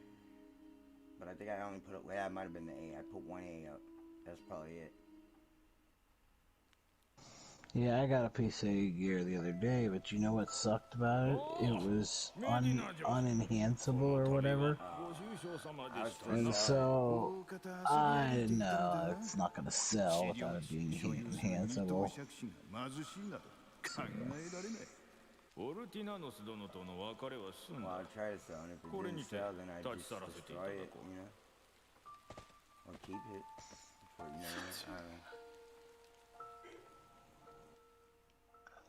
But I think I only put it. Yeah, it might have been the A. I put one A up. That's probably it. Yeah, I got a piece of A gear the other day, but you know what sucked about it? It was unenhanceable or whatever. I was And so, I know it's not going to sell without it being enhanceable. オルティナノス殿との別れは済ん Well, だ。 I try to sell it. If itこれ didn't にて sell, then I 立 just ち去らせていた destroy だ it, こ you know, or keep it. For, you know,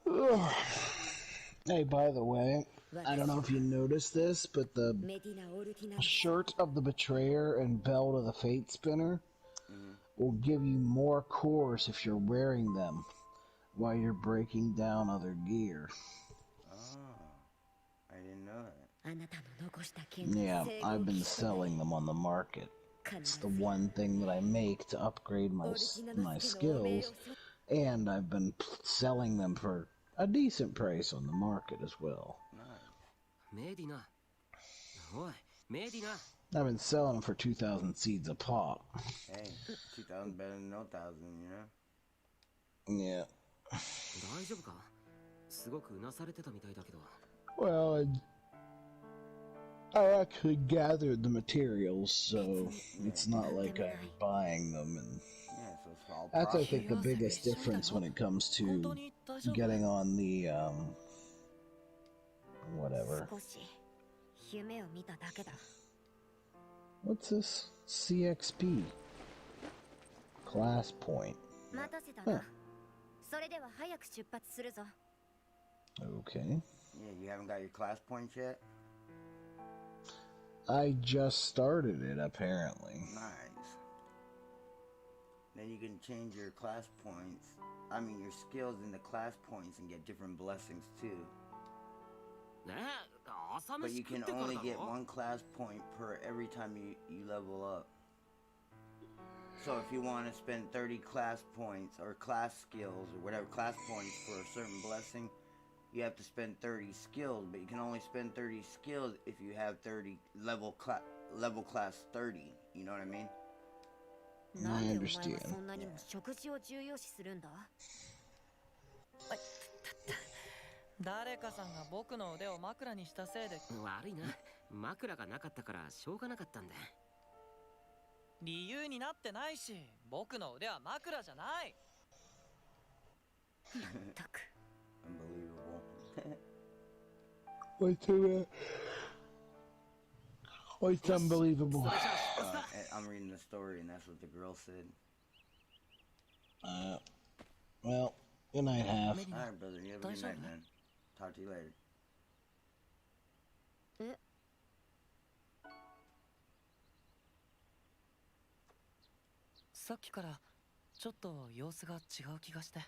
I don't know. Hey, by the way, I don't know if you noticed this, but the メディナ・オルティナノス。 shirt of the Betrayer and belt of the Fate Spinner will give you more cores if you're wearing them while you're breaking down other gear. Oh, I didn't know that. あなたの残した剣が Yeah, 聖 I've 号 been 騎士となり selling them on the market. 必 It's ず the one thing that I make to upgrade オ my ルティナ my ノス家の汚名を skills, and I've been selling them for a decent price on the market as well. Nice. メディナ。おい、メディナ。 I've been selling them for 2,000 seeds a pop. Hey, 2,000 better than no 1,000, you know? Yeah. 大丈夫か？すごくうなされてたみたいだけど。 Well, I actually gathered the materials, so it's not like I'm buying them, and Yeah, so it's all that's, I profit. think, the biggest difference when it comes to getting on the, whatever. 少し夢を見ただけだ。 What's this? CXP. Class point. 待たせたな。それでは早く出発するぞ。 Okay. Yeah, you haven't got your class points yet? I just started it, apparently. Nice. Then you can change your class points. I mean, your skills in the class points and get different blessings too. ねえ、朝 But 飯 you 食っ can てから only だ get ろ。 one class point per every time you level up. So if you want to spend 30 class points or class skills or whatever class points for a certain blessing, you have to spend 30 skills, but you can only spend 30 skills if you have 30 level class 30. You know what I mean? なんでお前は understand. そんなにも食事を重要視するんだ？誰かさんが僕の腕を枕にしたせいで。悪いな。枕がなかったからしょうがなかったんだ。理由になってないし、僕の腕は枕じゃない。まったく。 Unbelievable. Wait till Oh, it's unbelievable. I'm reading the story, and that's what the girl said. Well, good night, Half. Alright, brother. You have a good night, man. Talk to you later. さっきからちょっと様子が違う気がして。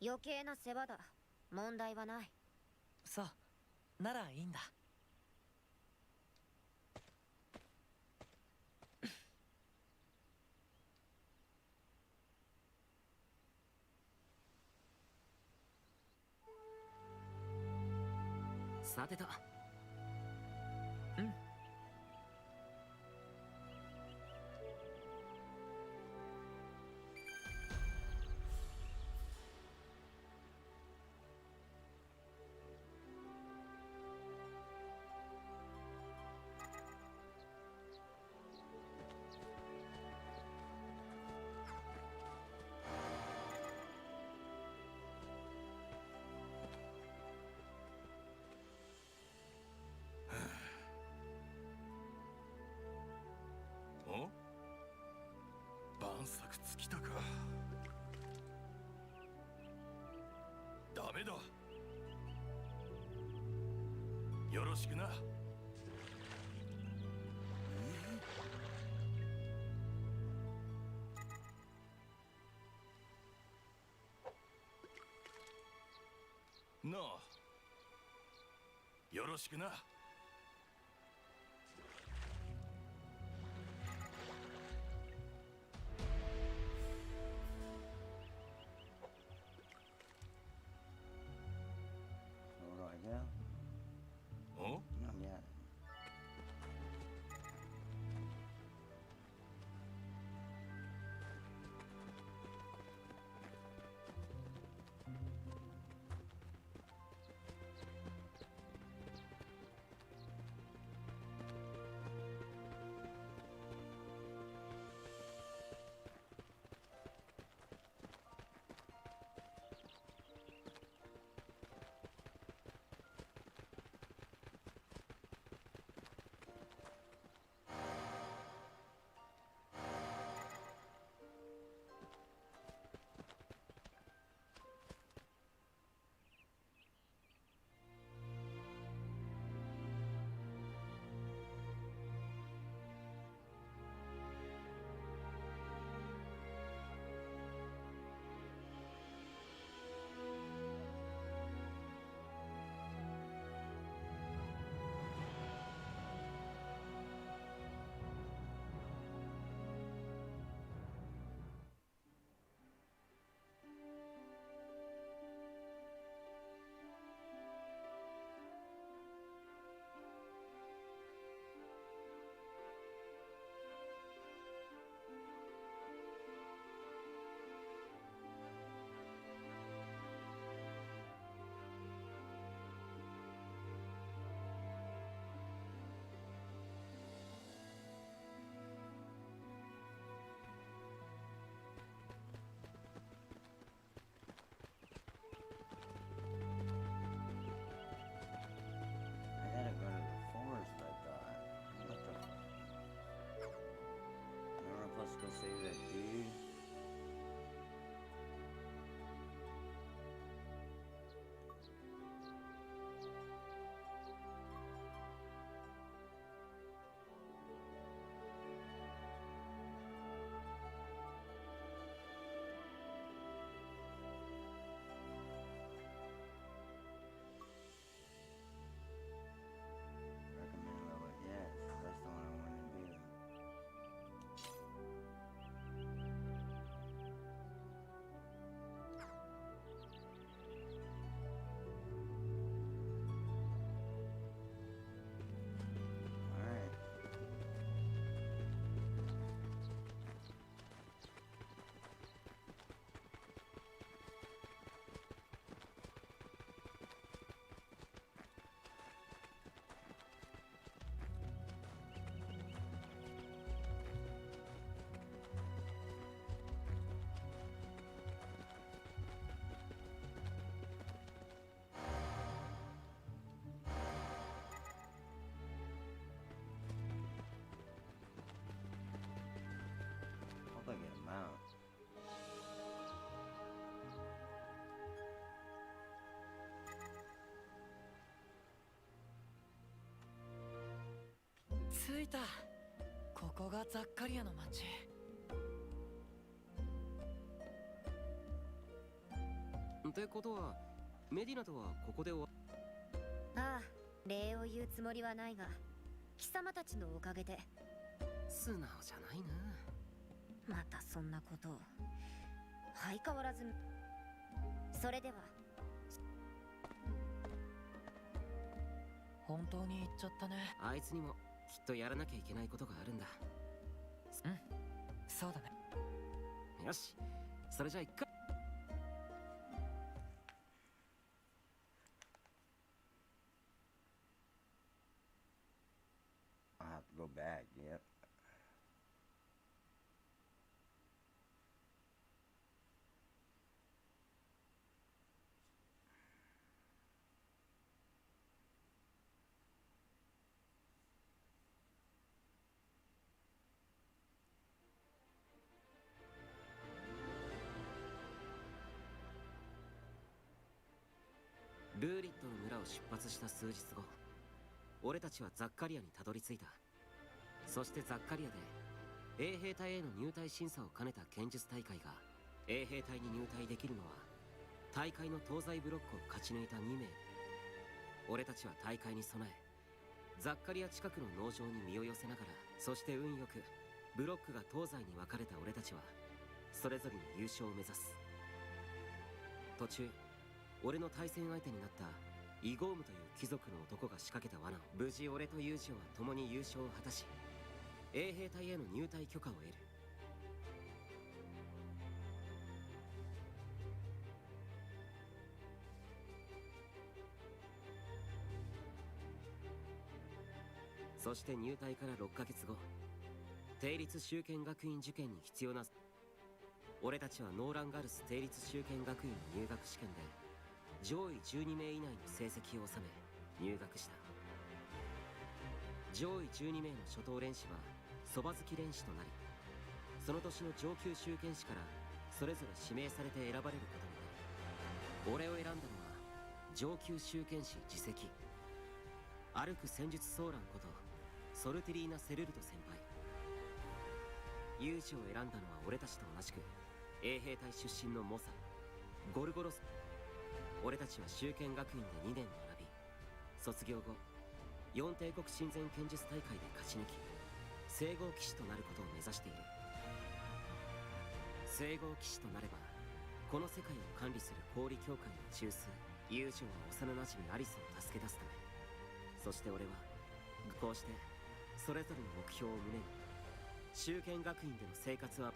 余計な世話だ。問題はない。さあ、ならいいんだ。さてと。うん。お？晩作尽きたか。ダメだ。よろしくな。なあ。よろしくな。お？Not yet. 着いた。ここがザッカリアの町。ってことはメディナとはここで終わ。ああ、礼を言うつもりはないが、貴様たちのおかげで。素直じゃないな。またそんなことを。相変わらず。それでは。本当に行っちゃったね。あいつにもきっとやらなきゃいけないことがあるんだ。うん、そうだね。よし、それじゃあ行くか。I'll have to go back, yep. .ルーリットの村を出発した数日後、俺たちはザッカリアにたどり着いた。そしてザッカリアで衛兵隊への入隊審査を兼ねた剣術大会が衛兵隊に入隊できるのは大会の東西ブロックを勝ち抜いた2名。俺たちは大会に備えザッカリア近くの農場に身を寄せながら、そして運よくブロックが東西に分かれた俺たちはそれぞれに優勝を目指す。途中俺の対戦相手になったイゴームという貴族の男が仕掛けた罠を無事俺とユージオは共に優勝を果たし、衛兵隊への入隊許可を得る。そして入隊から6ヶ月後、定立修剣学院受験に必要な。俺たちはノーランガルス定立修剣学院の入学試験で上位12名以内の成績を収め入学した。上位12名の初等練士はそば好き練士となり、その年の上級修剣士からそれぞれ指名されて選ばれることになり、俺を選んだのは上級修剣士次席歩く戦術ソーランことソルティリーナ・セルルト先輩。有志を選んだのは俺たちと同じく衛兵隊出身の猛者ゴルゴロス。俺たちは修剣学院で2年学び、卒業後四帝国親善剣術大会で勝ち抜き聖号騎士となることを目指している。聖号騎士となればこの世界を管理する氷協会の中枢友情は幼なじみアリスを助け出すため、そして俺はこうしてそれぞれの目標を胸に修剣学院での生活は。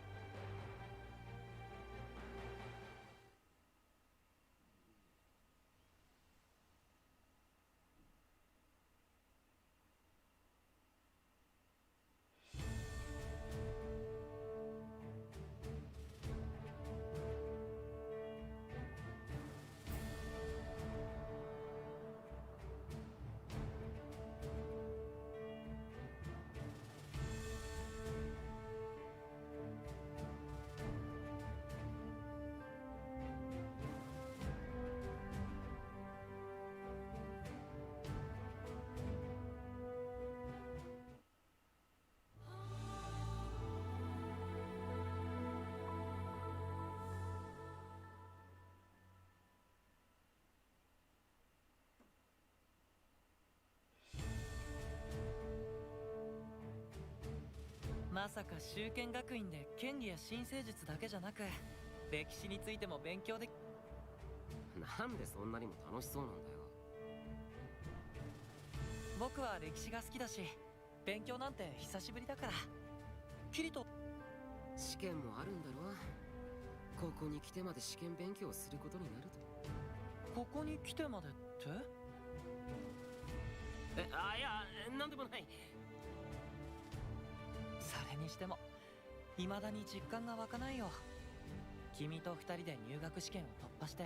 まさか修剣学院で剣技や新生術だけじゃなく歴史についても勉強で。なんでそんなにも楽しそうなんだよ。僕は歴史が好きだし勉強なんて久しぶりだから。キリト試験もあるんだろ。ここに来てまで試験勉強することになると。ここに来てまでって？いやなんでもない。それにしても未だに実感が湧かないよ。君と二人で入学試験を突破して。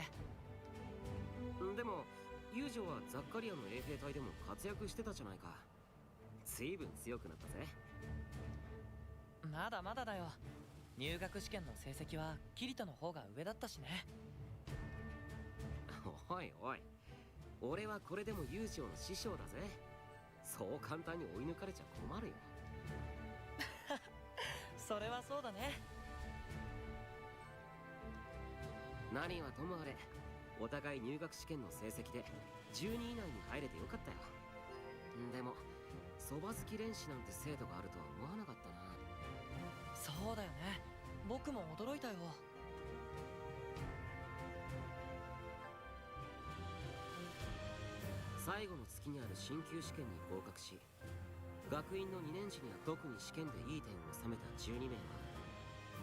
でも友情はザッカリアの衛兵隊でも活躍してたじゃないか。随分強くなったぜ。まだまだだよ。入学試験の成績はキリトの方が上だったしね。おいおい、俺はこれでも友情の師匠だぜ。そう簡単に追い抜かれちゃ困るよ。それはそうだね。何はともあれ、お互い入学試験の成績で12位以内に入れてよかったよ。でもそば好き練習なんて制度があるとは思わなかったな。そうだよね。僕も驚いたよ。最後の月にある進級試験に合格し、学院の2年時には特に試験でいい点を収めた12名は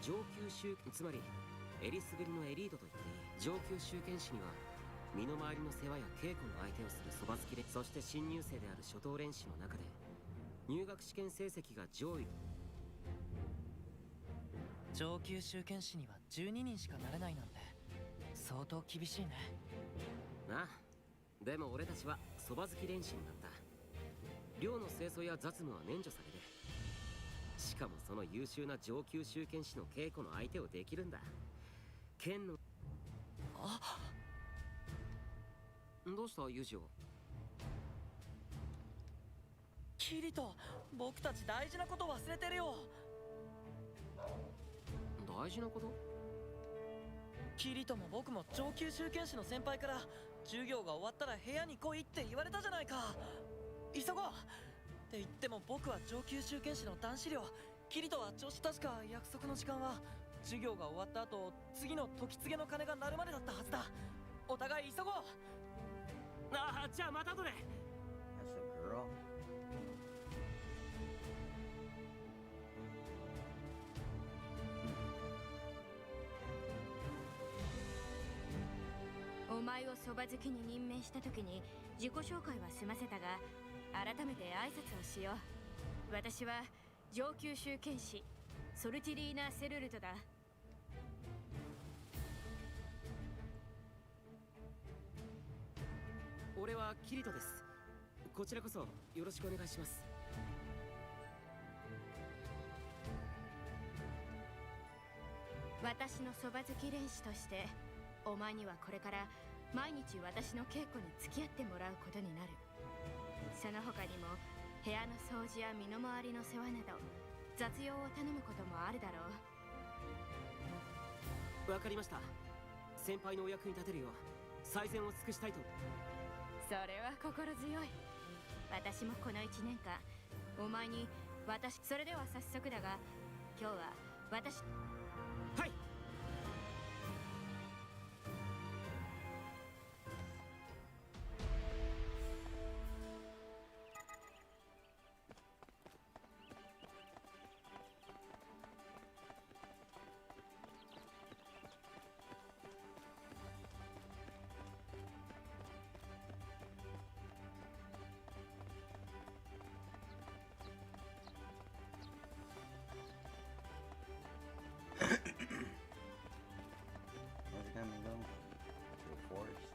上級集権、つまりえりすぐりのエリートと言っていい上級集権士には身の回りの世話や稽古の相手をするそば好きで、そして新入生である初等練習の中で入学試験成績が上位。上級集権士には12人しかなれないなんて相当厳しいね。なあ、でも俺たちはそば好き練習になった。寮の清掃や雑務は免除されて、しかもその優秀な上級集権士の稽古の相手をできるんだ。剣のどうしたユージオ。キリト、僕たち大事なこと忘れてるよ。大事なこと？キリトも僕も上級集権士の先輩から授業が終わったら部屋に来いって言われたじゃないか。急ごうって言っても僕は上級集権士の男子寮、キリトは女子。確か約束の時間は授業が終わった後、次の時告げの鐘が鳴るまでだったはずだ。お互い急ごう。ああ、じゃあまた後で。 That's a girl. お前をそば好きに任命した時に自己紹介は済ませたが、改めて挨拶をしよう。私は上級集権士ソルティリーナ・セルルトだ。俺はキリトです。こちらこそよろしくお願いします。私のそば好き練士としてお前にはこれから毎日私の稽古に付き合ってもらうことになる。その他にも部屋の掃除や身の回りの世話など雑用を頼むこともあるだろう。わかりました。先輩のお役に立てるよう最善を尽くしたいと。それは心強い。私もこの1年間お前にそれでは早速だが、今日ははい。Where's it gonna go? To the forest?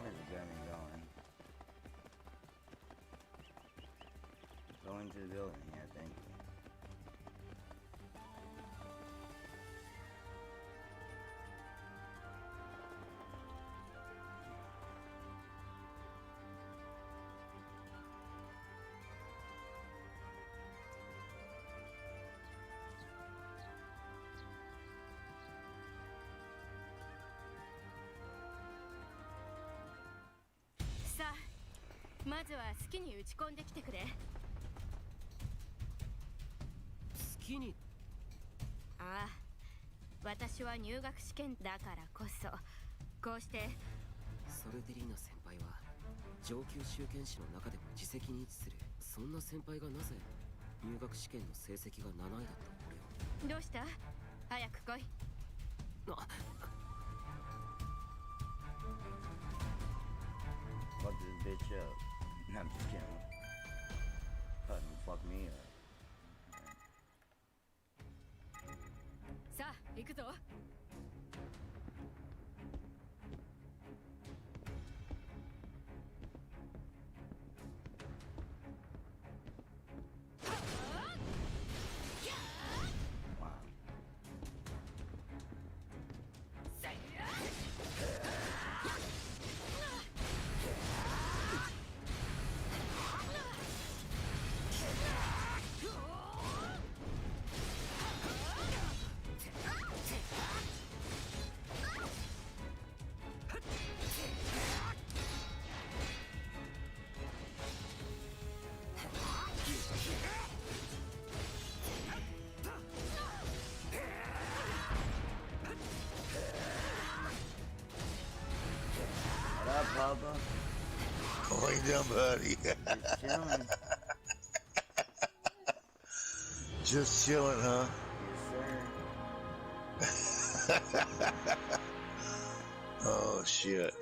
Where's it got me going? Going to the building, yeah, thank you.さあ、まずは好きに打ち込んできてくれ。好きに。ああ、私は入学試験だからこそこうして。ソルテリーナ先輩は上級集権士の中でも自責に位置する。そんな先輩がなぜ入学試験の成績が7位だった俺を。どうした？早く来い。ぞ。What up, Papa? How you doing, buddy? Just chilling. Just chilling, huh? Yes, sir. Oh, shit.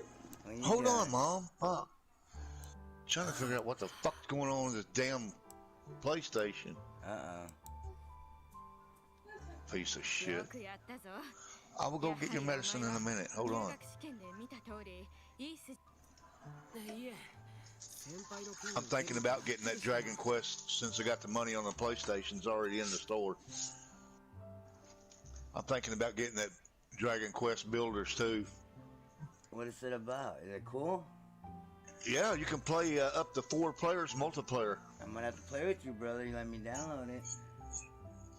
What you Hold got? on, Mom. Pop. Trying to figure out what the fuck's going on with this damn PlayStation. Uh-oh. Piece of shit. よくやったぞ。 I will go get your medicine in a minute. Hold 入 on. 学試験で見た通り、いい筋。いえ先輩の件 I'm thinking about getting that Dragon Quest since I got the money on the PlayStation's already in the store. I'm thinking about getting that Dragon Quest Builders too. What is it about? Is it cool? Yeah, you can play up to 4 players multiplayer. I'm gonna have to play with you, brother. You let me download it.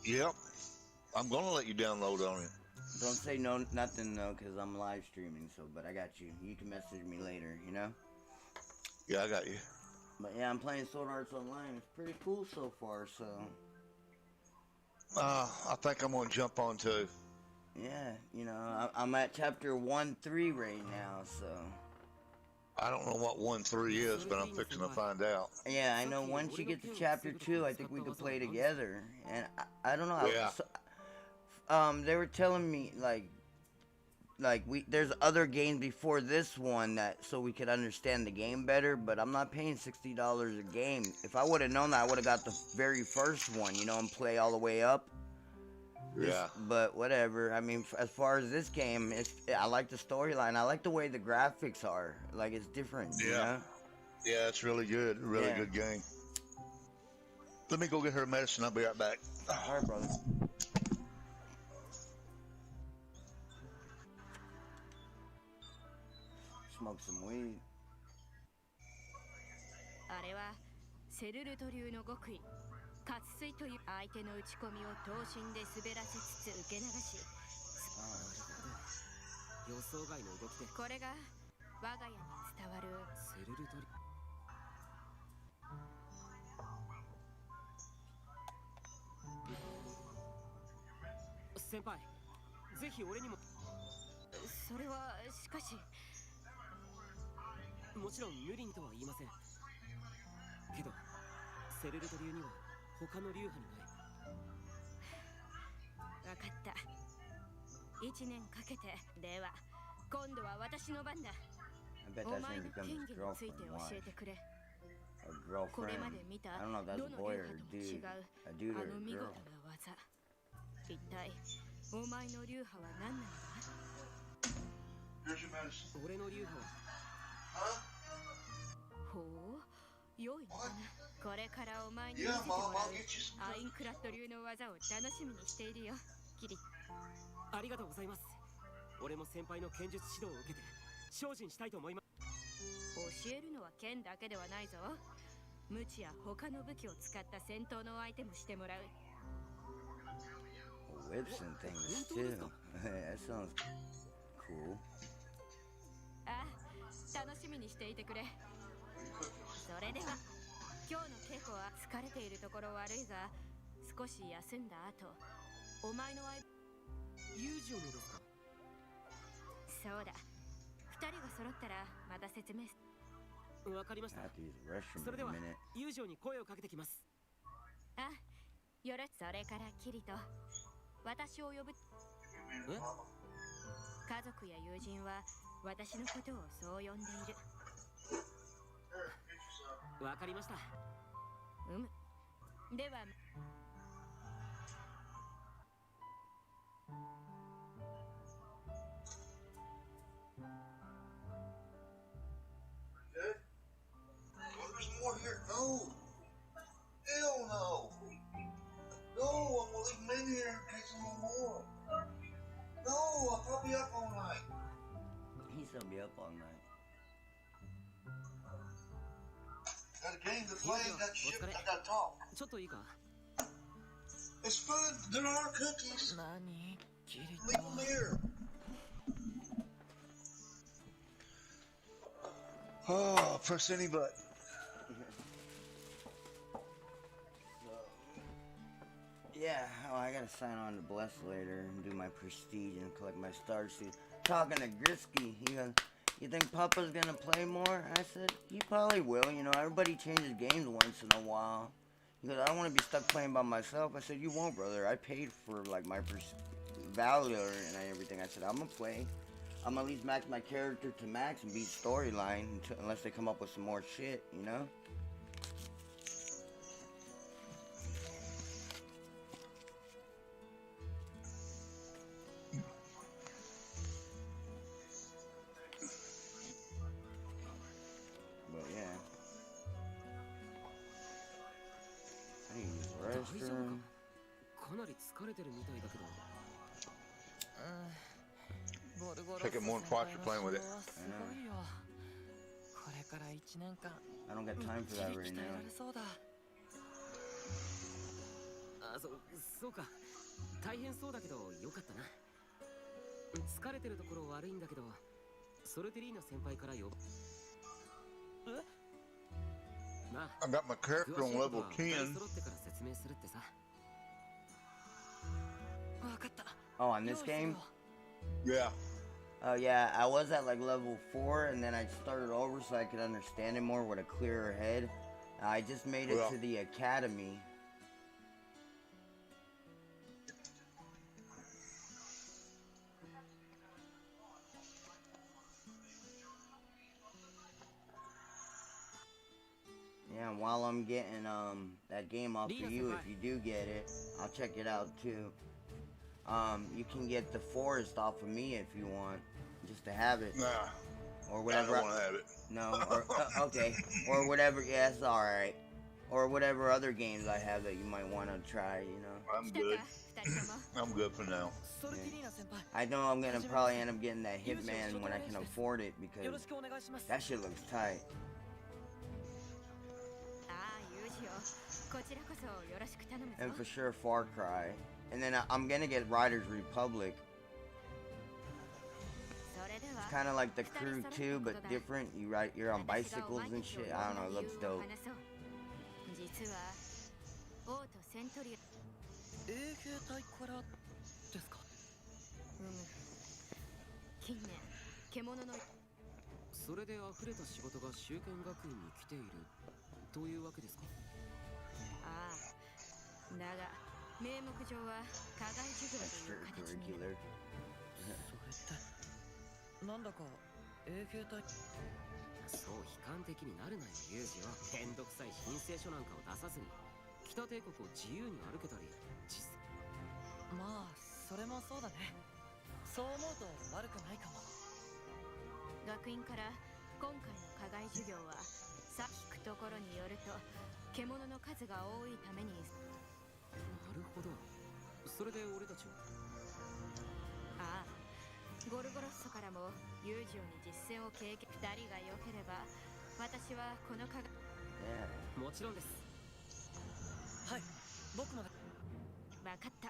Yep. I'm gonna let you download on it. Don't say no, nothing though, cause I'm live streaming. So, but I got you. You can message me later. You know. Yeah, I got you. But yeah, I'm playing Sword Arts Online. It's pretty cool so far. So. I think I'm gonna jump on too. Yeah, you know, I'm at chapter 1-3 right now. So. I don't know what 1-3 is, but I'm fixing to find out. Yeah, I know. Once you get to chapter 2, I think we could play together. And I don't know. Yeah. They were telling me there's other games before this one that so we could understand the game better. But I'm not paying $60 a game. If I would have known that, I would have got the very first one, you know, and play all the way up. Yeah. But whatever. I mean, as far as this game, I like the storyline. I like the way the graphics are. Like it's different. Yeah. You know? Yeah, it's really good. Really Yeah. good game. Let me go get her medicine. I'll be right back. All right, brother. Smoke some weed. あれはセルルト流の極意。活水という相手の打ち込みを刀身で滑らせつつ受け流し。予想外の動きでこれが我が家に伝わるセルルトリ先輩ぜひ俺にもそれはしかしもちろん無理にとは言いませんけどセルルト流には他の流派にない分かった1年かけてでは今度は私の番だ I bet お that's 前 gonna の become 権 his 限について girlfriend. 教 Why? えてくれ A これ girlfriend. まで見た I don't know if ど that's の a 流 boy 派 or と a も違 dude. う A dude あ or の a 見事 girl. な技一体お前の流派は何なのだ Here's your medicine. 俺の流派はほう良いのかなこれからお前に見 Yeah, せても Mom, ら I'll う get you some. アインクラッド流の技を楽しみにしているよキリありがとうございます俺も先輩の剣術指導を受けて精進したいと思います教えるのは剣だけではないぞ無知や他の武器を使った戦闘の相手もしてもらう Whips and things too. That sounds cool. ああ楽しみにしていてくれそれでは今日の稽古は疲れているところ悪いが少し休んだ後お前の友情のですかそうだ2人が揃ったらまた説明すわかりまし I た have to use the restroom それ in で a は minute. 友情に声をかけてきますあよろしそれからキリト私を呼ぶえ家族や友人は私のことをそう呼んでいるわかりましたでは be up all night. He still be up all night. Got a game to play, got shit, I gotta talk. ちょっといいか It's fun, there are cookies. 何キリ Leave them here. Oh, press any button. Yeah, oh, I gotta sign on to Bless later and do my prestige and collect my star suit. Talking to Grisky, he goes, "You think Papa's gonna play more?" I said, "He probably will. You know, everybody changes games once in a while." He goes, "I don't want to be stuck playing by myself." I said, "You won't, brother. I paid for like my value and everything." I said, "I'm gonna play. I'm gonna at least max my character to max and beat storyline unless they come up with some more shit, you know." But yeah, I need to use the 大丈夫 restroom. かかなり疲れてるみたいだけど ゴルゴロス Take it more than twice for playing with it. すごいよこれから1年間 I don't got time for that right 鍛え now. られそうだあ、そうか大変そうだけどよかったな疲れてるところ悪いんだけどソルテリーナ先輩からよなあ I got my character on level 10. 揃ってから説明するってさ分かった Oh, on this game? Yeah. Oh yeah, I was at like level 4 and then I started over so I could understand it more with a clearer head. I just made it to the academy. Yeah, and while I'm getting that game off for you, if you do get it, I'll check it out too. You can get the forest off of me if you want, just to have it. Nah. Or whatever. I don't want to have it. No, or, okay. Or whatever, yeah, it's alright. Or whatever other games I have that you might want to try, you know. I'm good. I'm good for now. ソルティリーナ先輩 I know I'm gonna probably end up getting that Hitman when I can afford it よろ because しくお願いします that shit looks tight. ああユージよこちらこそよろしく頼むぞ And for sure Far Cry. And then I'm gonna get Riders Republic. それでは It's kind of like the Crew 2 but different. You're on bicycles and shit. I don't know, it looks dope. 実は王とセントリア衛兵隊からですか近年獣のそれで溢れた仕事が修験学院に来ているというわけですかああだが名目上は課外授業という形になる それってなんだか衛兵隊そう悲観的になるなよユージよめんどくさい申請書なんかを出さずに北帝国を自由に歩けたりまあそれもそうだねそう思うと悪くないかも学院から今回の課外授業はさっき聞くところによると獣の数が多いためになるほどそれで俺たちはああゴルゴロッソからも友情に実戦を経験2人が良ければ私はこの課外もちろんですはい僕もだ分かった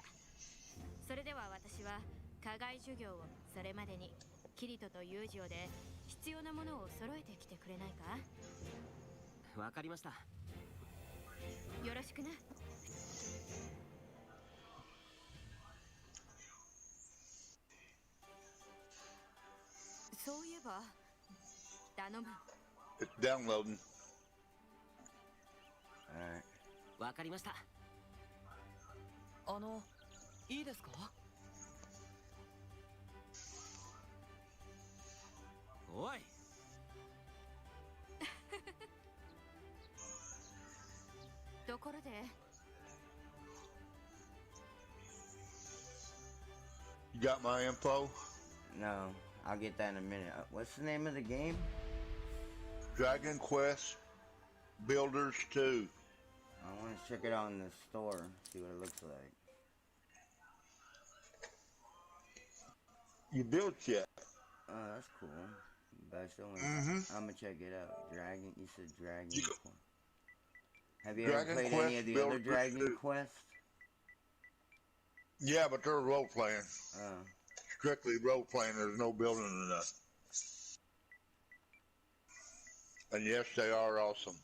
それでは私は課外授業をそれまでにキリトと友情で必要なものを揃えてきてくれないかわかりましたよろしくなそういえば頼む It's downloading. Alright. わかりましたいいですかおいところで You got my info? No, I'll get that in a minute. What's the name of the game? Dragon Quest Builders 2. I want to check it out in the store, see what it looks like. you built yet. Oh, that's cool. But I still want I'm gonna check it out. Dragon, you said Dragon You Quest. Have you Dragon ever played Quest any of the built other Dragon Quest? Yeah, but they're role playing. Oh. Strictly role playing. There's no building in that. And yes, they are awesome.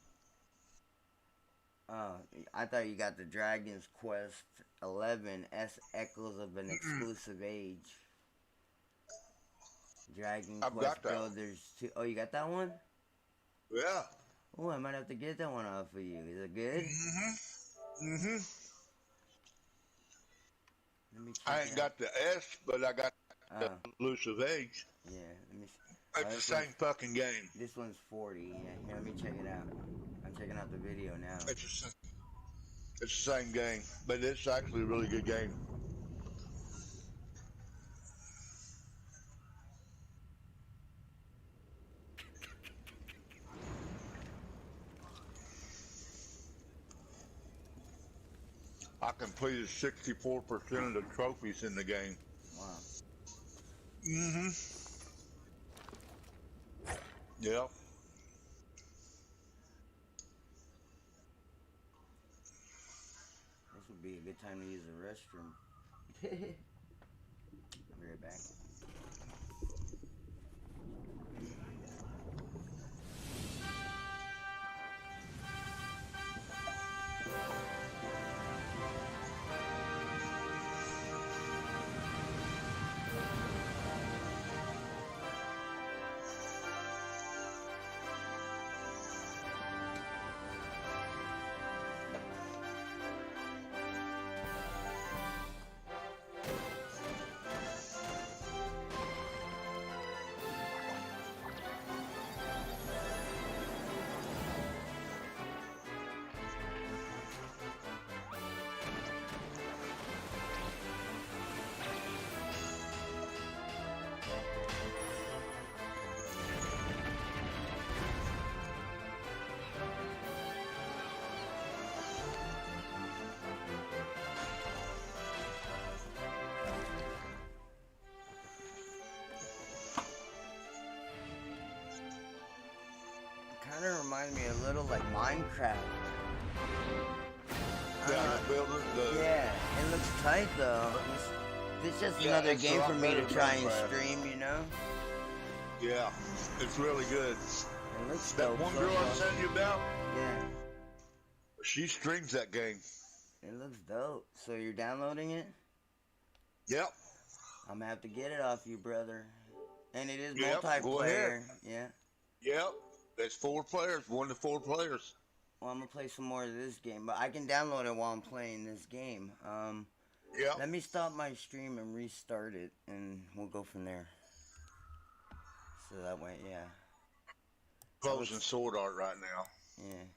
Oh, I thought you got the Dragon's Quest 11 S Echoes of an Exclusive Age. Dragon I've Quest got that. Builders 2. Oh, you got that one? Yeah. Oh, I might have to get that one off of you. Is it good? Let me check I ain't got the S, but I got the Exclusive Age. Yeah, let me see. It's the same fucking game. This one's 40. Yeah, here, let me check it out. I'm checking out the video now. It's the same game, but it's actually a really good game. I completed 64% of the trophies in the game. Wow. Yep. This would be a good time to use the restroom. I'll be right back. Kind of reminds me a little like Minecraft. Yeah, yeah, it looks tight though. It's just another game for me to try and stream, you know? Yeah, it's really good. It looks that dope. one girl I was telling you about? Yeah. She streams that game. It looks dope. So you're downloading it? Yep. I'm gonna have to get it off you, brother. And it is Yep, multiplayer. go ahead. Yeah. Yep. There's 4 players, 1 to 4 players. Well, I'm gonna play some more of this game, but I can download it while I'm playing this game. Yeah. Let me stop my stream and restart it, and we'll go from there. So that way, yeah. Closing Sword Art right now. Yeah.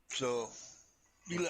So